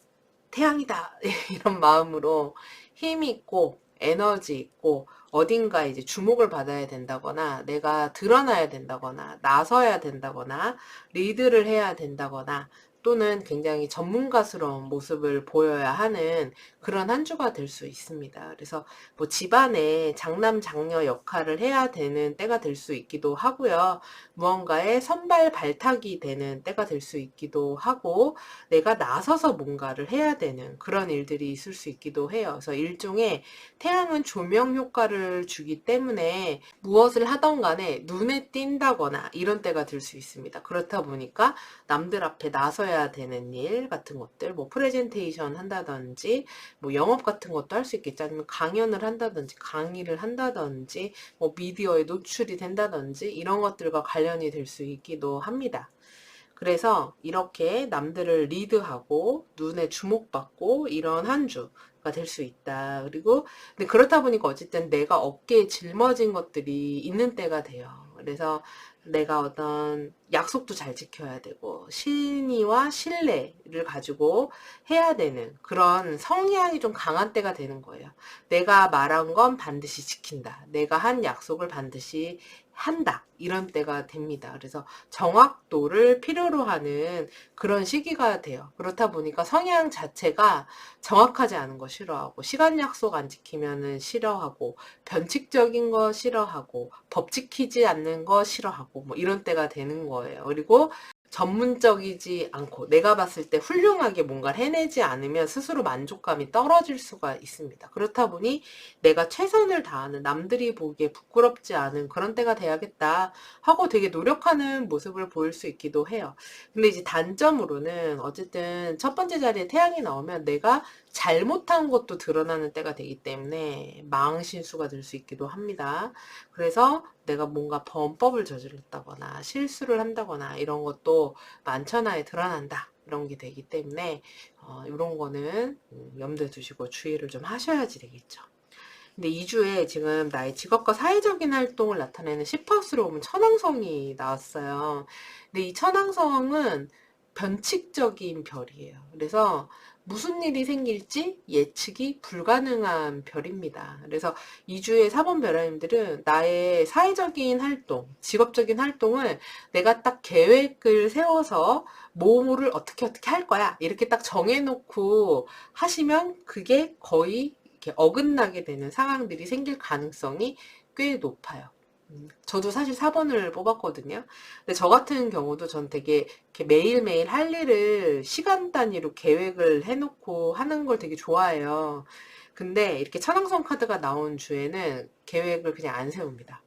태양이다 이런 마음으로 힘 있고 에너지 있고 어딘가 이제 주목을 받아야 된다거나 내가 드러나야 된다거나 나서야 된다거나 리드를 해야 된다거나 또는 굉장히 전문가스러운 모습을 보여야 하는 그런 한 주가 될 수 있습니다. 그래서 뭐 집안에 장남 장녀 역할을 해야 되는 때가 될 수 있기도 하고요. 무언가에 선발 발탁이 되는 때가 될 수 있기도 하고 내가 나서서 뭔가를 해야 되는 그런 일들이 있을 수 있기도 해요. 그래서 일종의 태양은 조명 효과를 주기 때문에 무엇을 하던 간에 눈에 띈다거나 이런 때가 될 수 있습니다. 그렇다 보니까 남들 앞에 나서야 되는 일 같은 것들, 뭐 프레젠테이션 한다든지 뭐 영업 같은 것도 할 수 있겠죠. 아니면 강연을 한다든지 강의를 한다든지 뭐 미디어에 노출이 된다든지 이런 것들과 관련이 될 수 있기도 합니다. 그래서 이렇게 남들을 리드하고 눈에 주목받고 이런 한 주가 될 수 있다. 그리고 근데 그렇다 보니까 어쨌든 내가 어깨에 짊어진 것들이 있는 때가 돼요. 그래서 내가 어떤 약속도 잘 지켜야 되고 신의와 신뢰를 가지고 해야 되는 그런 성향이 좀 강한 때가 되는 거예요. 내가 말한 건 반드시 지킨다. 내가 한 약속을 반드시 한다. 이런 때가 됩니다. 그래서 정확도를 필요로 하는 그런 시기가 돼요. 그렇다 보니까 성향 자체가 정확하지 않은 거 싫어하고 시간 약속 안 지키면은 싫어하고 변칙적인 거 싫어하고 법 지키지 않는 거 싫어하고 뭐 이런 때가 되는 거예요. 그리고 전문적이지 않고 내가 봤을 때 훌륭하게 뭔가를 해내지 않으면 스스로 만족감이 떨어질 수가 있습니다. 그렇다 보니 내가 최선을 다하는 남들이 보기에 부끄럽지 않은 그런 때가 돼야겠다 하고 되게 노력하는 모습을 보일 수 있기도 해요. 근데 이제 단점으로는 어쨌든 첫 번째 자리에 태양이 나오면 내가 잘못한 것도 드러나는 때가 되기 때문에 망신수가 될 수 있기도 합니다. 그래서 내가 뭔가 범법을 저질렀다거나 실수를 한다거나 이런 것도 만천하에 드러난다. 이런 게 되기 때문에 이런 거는 염두에 두시고 주의를 좀 하셔야지 되겠죠. 근데 2주에 지금 나의 직업과 사회적인 활동을 나타내는 10하우스로 보면 천왕성이 나왔어요. 근데 이 천왕성은 변칙적인 별이에요. 그래서 무슨 일이 생길지 예측이 불가능한 별입니다. 그래서 2주의 4번 별아님들은 나의 사회적인 활동, 직업적인 활동을 내가 딱 계획을 세워서 뭐를 어떻게 할 거야. 이렇게 딱 정해놓고 하시면 그게 거의 이렇게 어긋나게 되는 상황들이 생길 가능성이 꽤 높아요. 저도 사실 4번을 뽑았거든요. 근데 저 같은 경우도 전 되게 이렇게 매일매일 할 일을 시간 단위로 계획을 해놓고 하는 걸 되게 좋아해요. 근데 이렇게 천왕성 카드가 나온 주에는 계획을 그냥 안 세웁니다.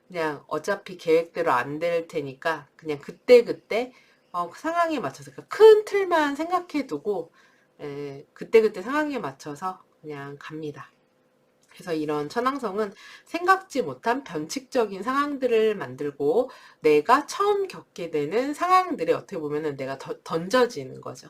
그냥 어차피 계획대로 안 될 테니까 그냥 그때그때 그 상황에 맞춰서 그러니까 큰 틀만 생각해 두고 그때그때 상황에 맞춰서 그냥 갑니다. 그래서 이런 천왕성은 생각지 못한 변칙적인 상황들을 만들고 내가 처음 겪게 되는 상황들에 어떻게 보면은 내가 던져지는 거죠.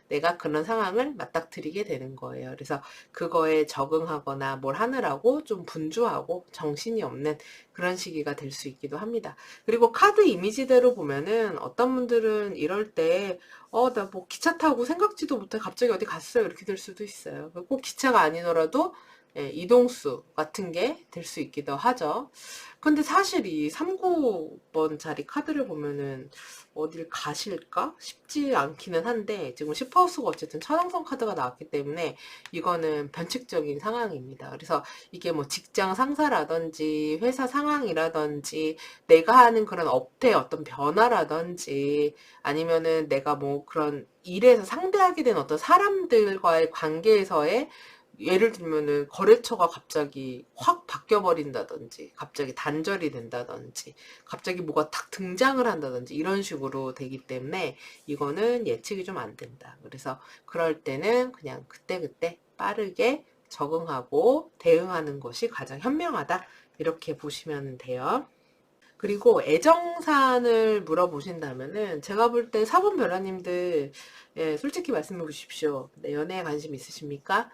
내가 그런 상황을 맞닥뜨리게 되는 거예요. 그래서 그거에 적응하거나 뭘 하느라고 좀 분주하고 정신이 없는 그런 시기가 될 수 있기도 합니다. 그리고 카드 이미지대로 보면은 어떤 분들은 이럴 때 나 뭐 기차 타고 생각지도 못해 갑자기 어디 갔어요. 이렇게 될 수도 있어요. 꼭 기차가 아니더라도 이동수 같은 게 될 수 있기도 하죠. 근데 사실 이 39번짜리 카드를 보면은 어딜 가실까 싶지 않기는 한데, 지금 10하우스가 어쨌든 천왕성 카드가 나왔기 때문에 이거는 변칙적인 상황입니다. 그래서 이게 뭐 직장 상사라든지 회사 상황이라든지 내가 하는 그런 업태의 어떤 변화라든지 아니면은 내가 뭐 그런 일에서 상대하게 된 어떤 사람들과의 관계에서의, 예를 들면은 거래처가 갑자기 확 바뀌어 버린다든지 갑자기 단절이 된다든지 갑자기 뭐가 탁 등장을 한다든지 이런 식으로 되기 때문에 이거는 예측이 좀 안 된다. 그래서 그럴 때는 그냥 그때그때 빠르게 적응하고 대응하는 것이 가장 현명하다, 이렇게 보시면 돼요. 그리고 애정사안을 물어보신다면은 제가 볼 때 4번 별아님들, 솔직히 말씀해 보십시오. 네, 연애에 관심 있으십니까?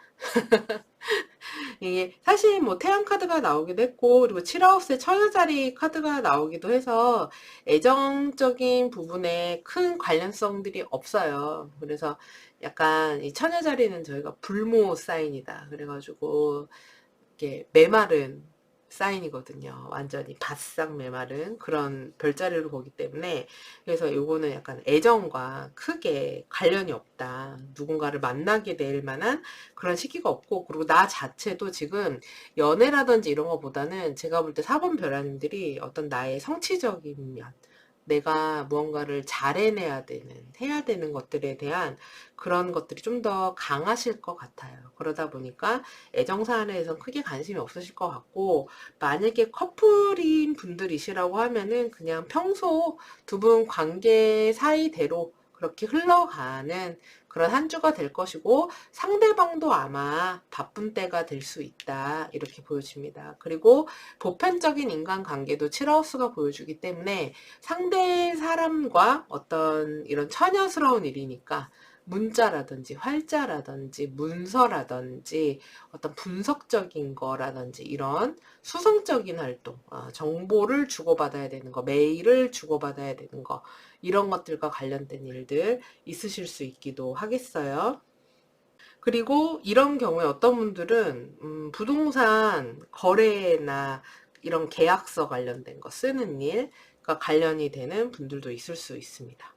이게 사실 뭐 태양 카드가 나오기도 했고, 그리고 7하우스에 처녀자리 카드가 나오기도 해서 애정적인 부분에 큰 관련성들이 없어요. 그래서 약간 이 처녀자리는 저희가 불모 사인이다 그래가지고 이게 메마른 사인이거든요. 완전히 바싹 메마른 그런 별자리로 보기 때문에, 그래서 요거는 약간 애정과 크게 관련이 없다. 누군가를 만나게 될 만한 그런 시기가 없고, 그리고 나 자체도 지금 연애라든지 이런 거보다는 제가 볼 때 4번 별아님들이 어떤 나의 성취적인 면, 내가 무언가를 잘 해내야 되는, 해야 되는 것들에 대한 그런 것들이 좀 더 강하실 것 같아요. 그러다 보니까 애정사안에선 크게 관심이 없으실 것 같고, 만약에 커플인 분들이시라고 하면은 그냥 평소 두 분 관계 사이대로 그렇게 흘러가는 그런 한 주가 될 것이고, 상대방도 아마 바쁜 때가 될 수 있다, 이렇게 보여집니다. 그리고 보편적인 인간관계도 7하우스가 보여주기 때문에 상대 사람과 어떤 이런 처녀스러운 일이니까 문자라든지 활자라든지 문서라든지 어떤 분석적인 거라든지 이런 수성적인 활동, 정보를 주고받아야 되는 거, 메일을 주고받아야 되는 거, 이런 것들과 관련된 일들 있으실 수 있기도 하겠어요. 그리고 이런 경우에 어떤 분들은 부동산 거래나 이런 계약서 관련된 거 쓰는 일과 관련이 되는 분들도 있을 수 있습니다.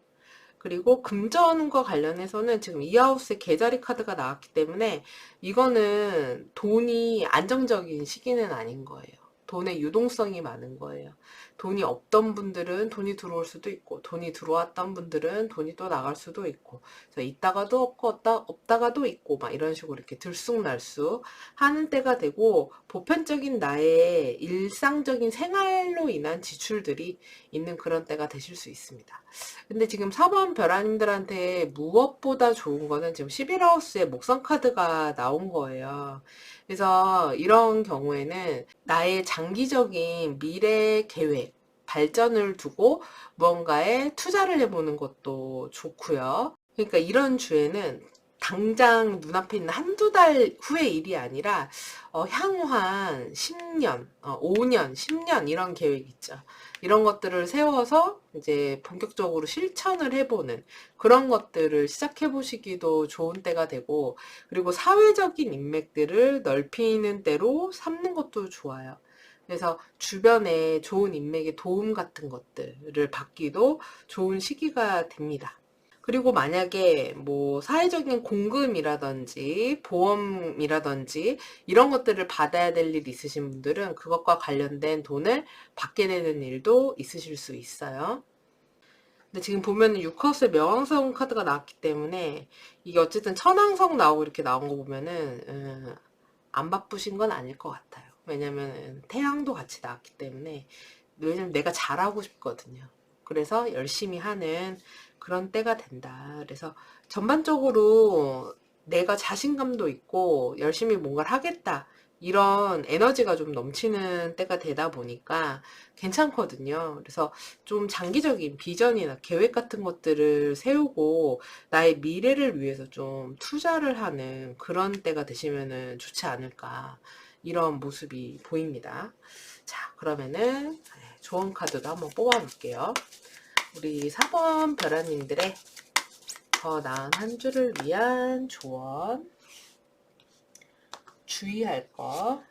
그리고 금전과 관련해서는 지금 이하우스의 계자리 카드가 나왔기 때문에 이거는 돈이 안정적인 시기는 아닌 거예요. 돈의 유동성이 많은 거예요. 돈이 없던 분들은 돈이 들어올 수도 있고, 돈이 들어왔던 분들은 돈이 또 나갈 수도 있고, 그래서 있다가도 없고 없다가도 있고 막 이런 식으로 이렇게 들쑥날쑥 하는 때가 되고, 보편적인 나의 일상적인 생활로 인한 지출들이 있는 그런 때가 되실 수 있습니다. 근데 지금 4번 별아님들한테 무엇보다 좋은 거는 지금 11하우스에 목성 카드가 나온 거예요. 그래서 이런 경우에는 나의 장기적인 미래 계획, 발전을 두고 무언가에 투자를 해보는 것도 좋고요. 그러니까 이런 주에는 당장 눈앞에 있는 한두 달 후의 일이 아니라 향후 한 10년, 5년, 10년 이런 계획 있죠. 이런 것들을 세워서 이제 본격적으로 실천을 해보는 그런 것들을 시작해 보시기도 좋은 때가 되고, 그리고 사회적인 인맥들을 넓히는 때로 삼는 것도 좋아요. 그래서 주변에 좋은 인맥의 도움 같은 것들을 받기도 좋은 시기가 됩니다. 그리고 만약에 뭐 사회적인 공금이라든지 보험이라든지 이런 것들을 받아야 될 일이 있으신 분들은 그것과 관련된 돈을 받게 되는 일도 있으실 수 있어요. 근데 지금 보면은 6하우스에 명왕성 카드가 나왔기 때문에 이게 어쨌든 천왕성 나오고 이렇게 나온 거 보면은 안 바쁘신 건 아닐 것 같아요. 왜냐면 태양도 같이 나왔기 때문에, 왜냐면 내가 잘하고 싶거든요. 그래서 열심히 하는 그런 때가 된다. 그래서 전반적으로 내가 자신감도 있고 열심히 뭔가를 하겠다, 이런 에너지가 좀 넘치는 때가 되다 보니까 괜찮거든요. 그래서 좀 장기적인 비전이나 계획 같은 것들을 세우고 나의 미래를 위해서 좀 투자를 하는 그런 때가 되시면은 좋지 않을까. 이런 모습이 보입니다. 자, 그러면은 조언 카드도 한번 뽑아 볼게요. 우리 4번 벼라님들의 더 나은 한 주를 위한 조언, 주의할 거,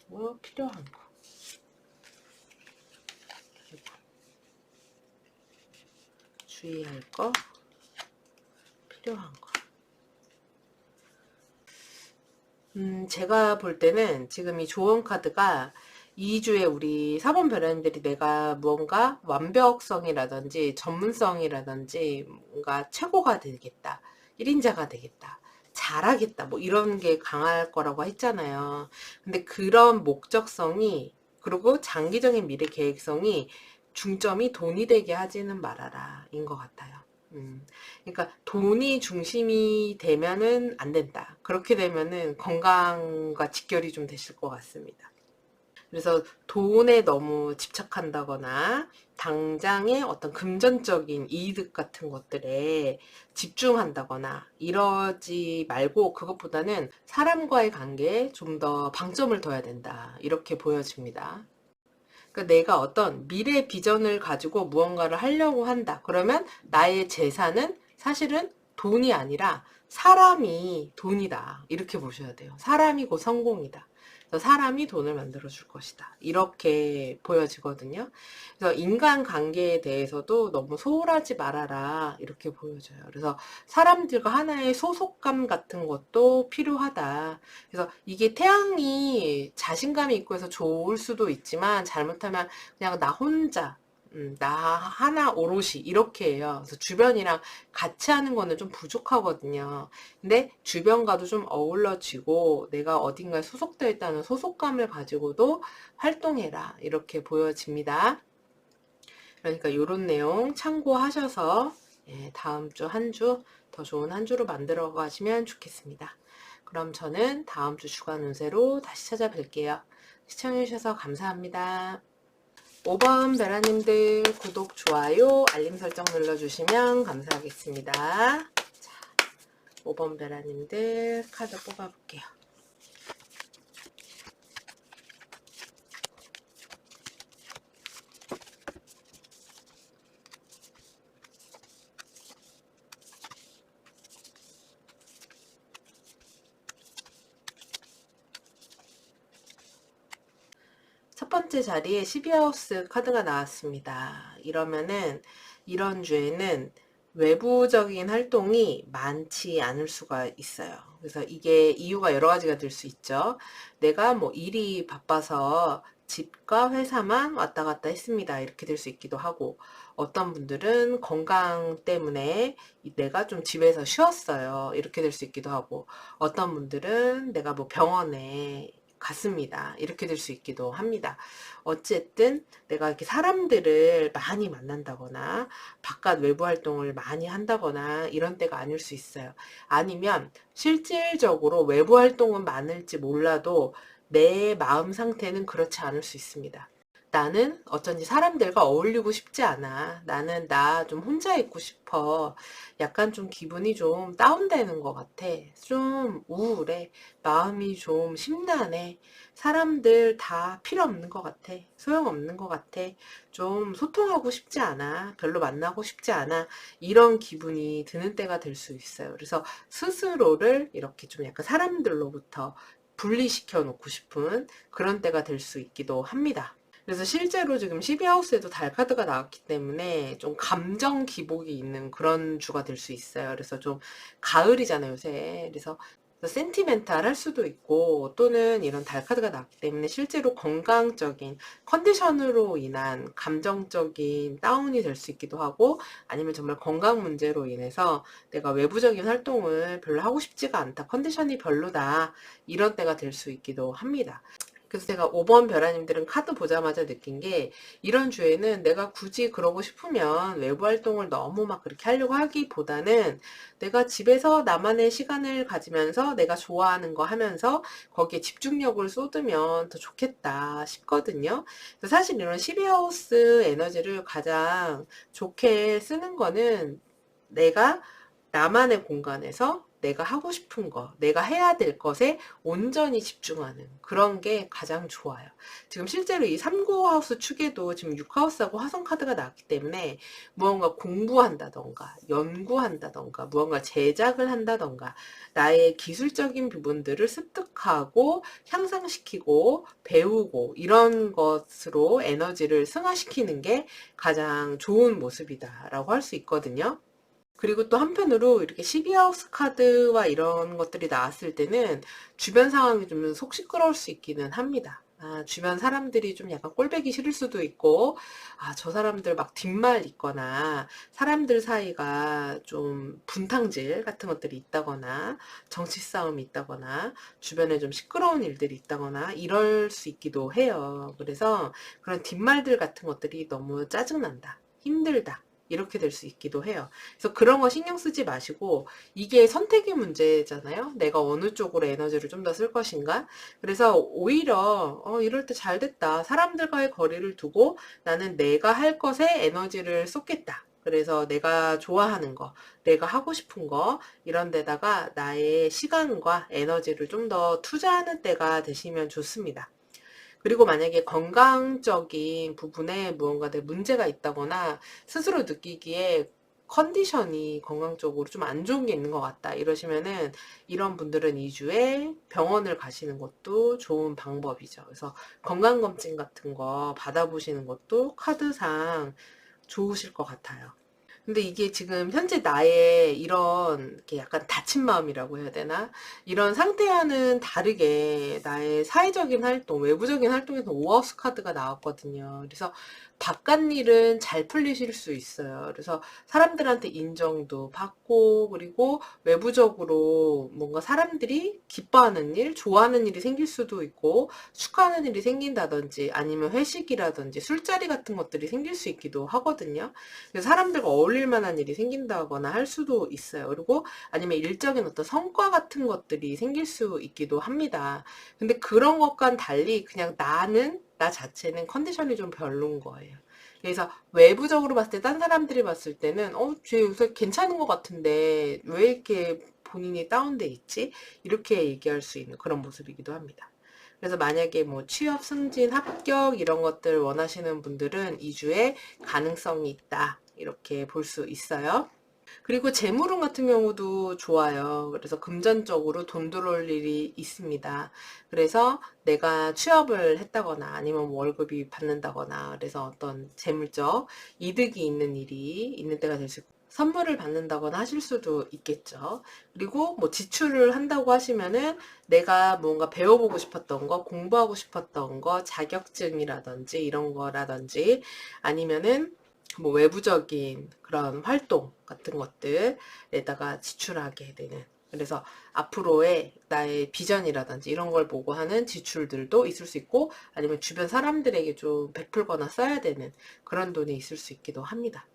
뭐 필요한 거. 주의할 거, 필요한 거. 제가 볼 때는 지금 이 조언 카드가 2주에 우리 4번 벼라님들이 내가 무언가 완벽성이라든지 전문성이라든지 뭔가 최고가 되겠다. 1인자가 되겠다. 잘하겠다. 뭐 이런 게 강할 거라고 했잖아요. 근데 그런 목적성이 그리고 장기적인 미래 계획성이 중점이 돈이 되게 하지는 말아라 인 것 같아요. 그러니까 돈이 중심이 되면은 안 된다. 그렇게 되면은 건강과 직결이 좀 되실 것 같습니다. 그래서 돈에 너무 집착한다거나 당장의 어떤 금전적인 이득 같은 것들에 집중한다거나 이러지 말고 그것보다는 사람과의 관계에 좀 더 방점을 둬야 된다. 이렇게 보여집니다. 그러니까 내가 어떤 미래 비전을 가지고 무언가를 하려고 한다. 그러면 나의 재산은 사실은 돈이 아니라 사람이 돈이다. 이렇게 보셔야 돼요. 사람이 곧 성공이다. 그래서 사람이 돈을 만들어 줄 것이다. 이렇게 보여지거든요. 그래서 인간관계에 대해서도 너무 소홀하지 말아라. 이렇게 보여져요. 그래서 사람들과 하나의 소속감 같은 것도 필요하다. 그래서 이게 태양이 자신감이 있고 해서 좋을 수도 있지만 잘못하면 그냥 나 혼자 나 하나 오롯이 이렇게 해요. 그래서 주변이랑 같이 하는 거는 좀 부족하거든요. 근데 주변과도 좀 어울러지고 내가 어딘가에 소속되어 있다는 소속감을 가지고도 활동해라. 이렇게 보여집니다. 그러니까 이런 내용 참고하셔서 다음 주 한 주 더 좋은 한 주로 만들어 가시면 좋겠습니다. 그럼 저는 다음 주 주간 운세로 다시 찾아뵐게요. 시청해주셔서 감사합니다. 5번 베라님들 구독, 좋아요, 알림 설정 눌러주시면 감사하겠습니다. 자, 5번 베라님들 카드 뽑아볼게요. 첫 번째 자리에 12하우스 카드가 나왔습니다. 이러면은 이런 주에는 외부적인 활동이 많지 않을 수가 있어요. 그래서 이게 이유가 여러 가지가 될 수 있죠. 내가 뭐 일이 바빠서 집과 회사만 왔다 갔다 했습니다. 이렇게 될 수 있기도 하고 어떤 분들은 건강 때문에 내가 좀 집에서 쉬었어요. 이렇게 될 수 있기도 하고 어떤 분들은 내가 뭐 병원에 갔습니다. 이렇게 될 수 있기도 합니다. 어쨌든 내가 이렇게 사람들을 많이 만난다거나 바깥 외부 활동을 많이 한다거나 이런 때가 아닐 수 있어요. 아니면 실질적으로 외부 활동은 많을지 몰라도 내 마음 상태는 그렇지 않을 수 있습니다. 나는 어쩐지 사람들과 어울리고 싶지 않아. 나는 나 좀 혼자 있고 싶어. 약간 좀 기분이 좀 다운되는 것 같아. 좀 우울해. 마음이 좀 심란해. 사람들 다 필요 없는 것 같아. 소용없는 것 같아. 좀 소통하고 싶지 않아. 별로 만나고 싶지 않아. 이런 기분이 드는 때가 될 수 있어요. 그래서 스스로를 이렇게 좀 약간 사람들로부터 분리시켜 놓고 싶은 그런 때가 될 수 있기도 합니다. 그래서 실제로 지금 12하우스에도 달 카드가 나왔기 때문에 좀 감정 기복이 있는 그런 주가 될 수 있어요. 그래서 좀 가을이잖아요, 요새. 그래서 센티멘탈 할 수도 있고 또는 이런 달 카드가 나왔기 때문에 실제로 건강적인 컨디션으로 인한 감정적인 다운이 될 수 있기도 하고 아니면 정말 건강 문제로 인해서 내가 외부적인 활동을 별로 하고 싶지가 않다. 컨디션이 별로다. 이런 때가 될 수 있기도 합니다. 그래서 제가 5번 벼라님들은 카드 보자마자 느낀 게 이런 주에는 내가 굳이 그러고 싶으면 외부 활동을 너무 막 그렇게 하려고 하기보다는 내가 집에서 나만의 시간을 가지면서 내가 좋아하는 거 하면서 거기에 집중력을 쏟으면 더 좋겠다 싶거든요. 그래서 사실 이런 12하우스 에너지를 가장 좋게 쓰는 거는 내가 나만의 공간에서 내가 하고 싶은 거, 내가 해야 될 것에 온전히 집중하는 그런 게 가장 좋아요. 지금 실제로 이 3구하우스 축에도 지금 6하우스하고 화성 카드가 나왔기 때문에 무언가 공부한다던가 연구한다던가 무언가 제작을 한다던가 나의 기술적인 부분들을 습득하고 향상시키고 배우고 이런 것으로 에너지를 승화시키는 게 가장 좋은 모습이다라고 할 수 있거든요. 그리고 또 한편으로 이렇게 12하우스 카드와 이런 것들이 나왔을 때는 주변 상황이 좀 속 시끄러울 수 있기는 합니다. 주변 사람들이 좀 약간 꼴보기 싫을 수도 있고, 저 사람들 막 뒷말 있거나, 사람들 사이가 좀 분탕질 같은 것들이 있다거나, 정치 싸움이 있다거나, 주변에 좀 시끄러운 일들이 있다거나, 이럴 수 있기도 해요. 그래서 그런 뒷말들 같은 것들이 너무 짜증난다, 힘들다. 이렇게 될 수 있기도 해요. 그래서 그런 거 신경 쓰지 마시고 이게 선택의 문제잖아요. 내가 어느 쪽으로 에너지를 좀 더 쓸 것인가. 그래서 오히려 이럴 때 잘 됐다. 사람들과의 거리를 두고 나는 내가 할 것에 에너지를 쏟겠다. 그래서 내가 좋아하는 거, 내가 하고 싶은 거 이런 데다가 나의 시간과 에너지를 좀 더 투자하는 때가 되시면 좋습니다. 그리고 만약에 건강적인 부분에 무언가 내 문제가 있다거나 스스로 느끼기에 컨디션이 건강적으로 좀 안 좋은 게 있는 것 같다 이러시면은 이런 분들은 2주에 병원을 가시는 것도 좋은 방법이죠. 그래서 건강검진 같은 거 받아보시는 것도 카드상 좋으실 것 같아요. 근데 이게 지금 현재 나의 이런 이렇게 약간 다친 마음이라고 해야 되나? 이런 상태와는 다르게 나의 사회적인 활동, 외부적인 활동에서 오하우스 카드가 나왔거든요. 그래서 바깥 일은 잘 풀리실 수 있어요. 그래서 사람들한테 인정도 받고, 그리고 외부적으로 뭔가 사람들이 기뻐하는 일, 좋아하는 일이 생길 수도 있고, 축하하는 일이 생긴다든지, 아니면 회식이라든지, 술자리 같은 것들이 생길 수 있기도 하거든요. 그래서 사람들과 어울릴 만한 일이 생긴다거나 할 수도 있어요. 그리고 아니면 일적인 어떤 성과 같은 것들이 생길 수 있기도 합니다. 근데 그런 것과는 달리 그냥 나 자체는 컨디션이 좀 별론 거예요. 그래서 외부적으로 봤을 때 딴 사람들이 봤을 때는 쟤 요새 괜찮은 것 같은데 왜 이렇게 본인이 다운돼 있지? 이렇게 얘기할 수 있는 그런 모습이기도 합니다. 그래서 만약에 뭐 취업 승진, 합격 이런 것들 원하시는 분들은 2주에 가능성이 있다. 이렇게 볼 수 있어요. 그리고 재물운 같은 경우도 좋아요. 그래서 금전적으로 돈 들어올 일이 있습니다. 그래서 내가 취업을 했다거나 아니면 월급이 받는다거나 그래서 어떤 재물적 이득이 있는 일이 있는 때가 될 수 있고 선물을 받는다거나 하실 수도 있겠죠. 그리고 뭐 지출을 한다고 하시면은 내가 뭔가 배워보고 싶었던 거, 공부하고 싶었던 거, 자격증이라든지 이런 거라든지 아니면은 뭐 외부적인 그런 활동 같은 것들에다가 지출하게 되는 그래서 앞으로의 나의 비전이라든지 이런 걸 보고 하는 지출들도 있을 수 있고 아니면 주변 사람들에게 좀 베풀거나 써야 되는 그런 돈이 있을 수 있기도 합니다.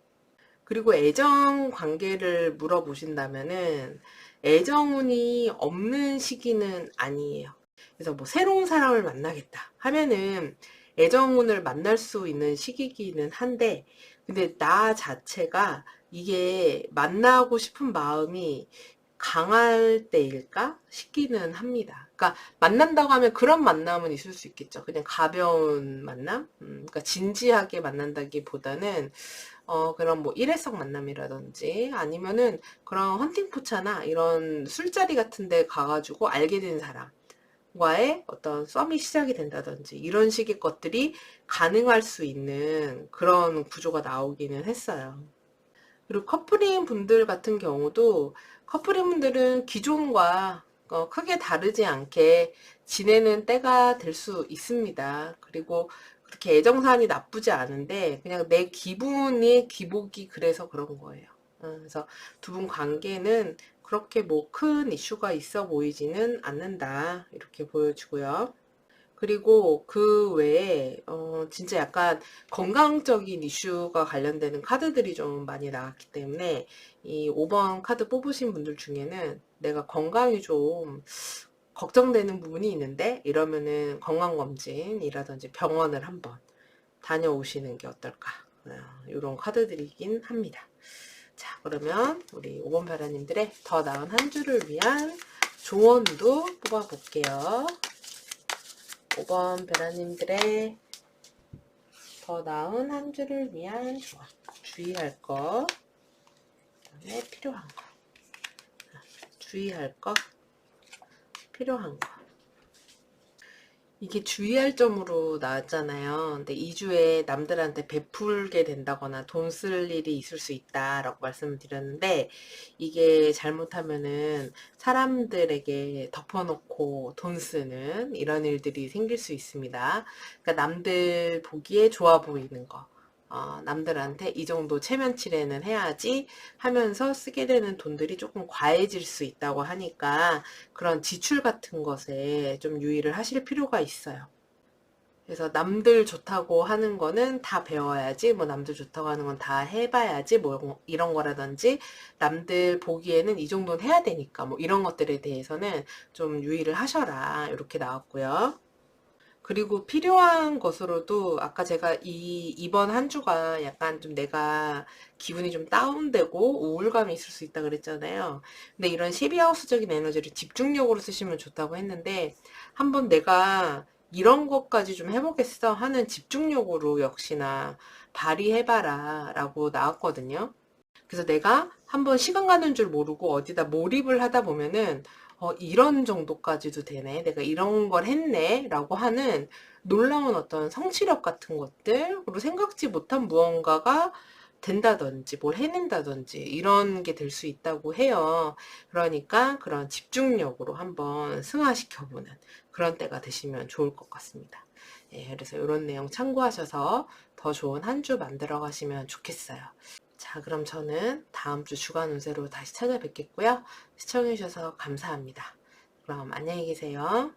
그리고 애정 관계를 물어보신다면은 애정운이 없는 시기는 아니에요. 그래서 뭐 새로운 사람을 만나겠다 하면은 애정운을 만날 수 있는 시기이기는 한데 근데 나 자체가 이게 만나고 싶은 마음이 강할 때일까 싶기는 합니다. 그러니까 만난다고 하면 그런 만남은 있을 수 있겠죠. 그냥 가벼운 만남? 그러니까 진지하게 만난다기보다는 그런 뭐 일회성 만남이라든지 아니면은 그런 헌팅 포차나 이런 술자리 같은 데 가가지고 알게 된 사람과의 어떤 썸이 시작이 된다든지 이런 식의 것들이 가능할 수 있는 그런 구조가 나오기는 했어요. 그리고 커플인 분들 같은 경우도 커플인 분들은 기존과 크게 다르지 않게 지내는 때가 될 수 있습니다. 그리고 그렇게 애정사안이 나쁘지 않은데 그냥 내 기분이 기복이 그래서 그런 거예요. 그래서 두 분 관계는 그렇게 뭐 큰 이슈가 있어 보이지는 않는다. 이렇게 보여지고요. 그리고 그 외에 진짜 약간 건강적인 이슈가 관련되는 카드들이 좀 많이 나왔기 때문에 이 5번 카드 뽑으신 분들 중에는 내가 건강이 좀 걱정되는 부분이 있는데 이러면은 건강검진이라든지 병원을 한번 다녀오시는 게 어떨까, 이런 카드들이긴 합니다. 자, 그러면 우리 5번 베라님들의 더 나은 한 주를 위한 조언도 뽑아볼게요. 5번 베라님들의 더 나은 한 주를 위한 조언. 주의할 거, 그다음에 필요한 거. 주의할 거, 필요한 거. 이게 주의할 점으로 나왔잖아요. 근데 2주에 남들한테 베풀게 된다거나 돈 쓸 일이 있을 수 있다라고 말씀을 드렸는데, 이게 잘못하면은 사람들에게 덮어놓고 돈 쓰는 이런 일들이 생길 수 있습니다. 그러니까 남들 보기에 좋아 보이는 거, 남들한테 이 정도 체면치레는 해야지 하면서 쓰게 되는 돈들이 조금 과해질 수 있다고 하니까 그런 지출 같은 것에 좀 유의를 하실 필요가 있어요. 그래서 남들 좋다고 하는 거는 다 배워야지, 뭐 남들 좋다고 하는 건 다 해봐야지, 뭐 이런 거라든지, 남들 보기에는 이 정도는 해야 되니까 뭐 이런 것들에 대해서는 좀 유의를 하셔라, 이렇게 나왔고요. 그리고 필요한 것으로도 아까 제가 이번 한 주가 약간 좀 내가 기분이 좀 다운되고 우울감이 있을 수 있다 그랬잖아요. 근데 이런 쉐비하우스적인 에너지를 집중력으로 쓰시면 좋다고 했는데, 한번 내가 이런 것까지 좀 해보겠어 하는 집중력으로 역시나 발휘해봐라 라고 나왔거든요. 그래서 내가 한번 시간 가는 줄 모르고 어디다 몰입을 하다 보면은 이런 정도까지도 되네, 내가 이런 걸 했네 라고 하는 놀라운 어떤 성취력 같은 것들, 그리고 생각지 못한 무언가가 된다든지 뭘 해낸다든지 이런 게 될 수 있다고 해요. 그러니까 그런 집중력으로 한번 승화시켜보는 그런 때가 되시면 좋을 것 같습니다. 예, 그래서 이런 내용 참고하셔서 더 좋은 한 주 만들어 가시면 좋겠어요. 자, 그럼 저는 다음 주 주간 운세로 다시 찾아뵙겠고요. 시청해주셔서 감사합니다. 그럼 안녕히 계세요.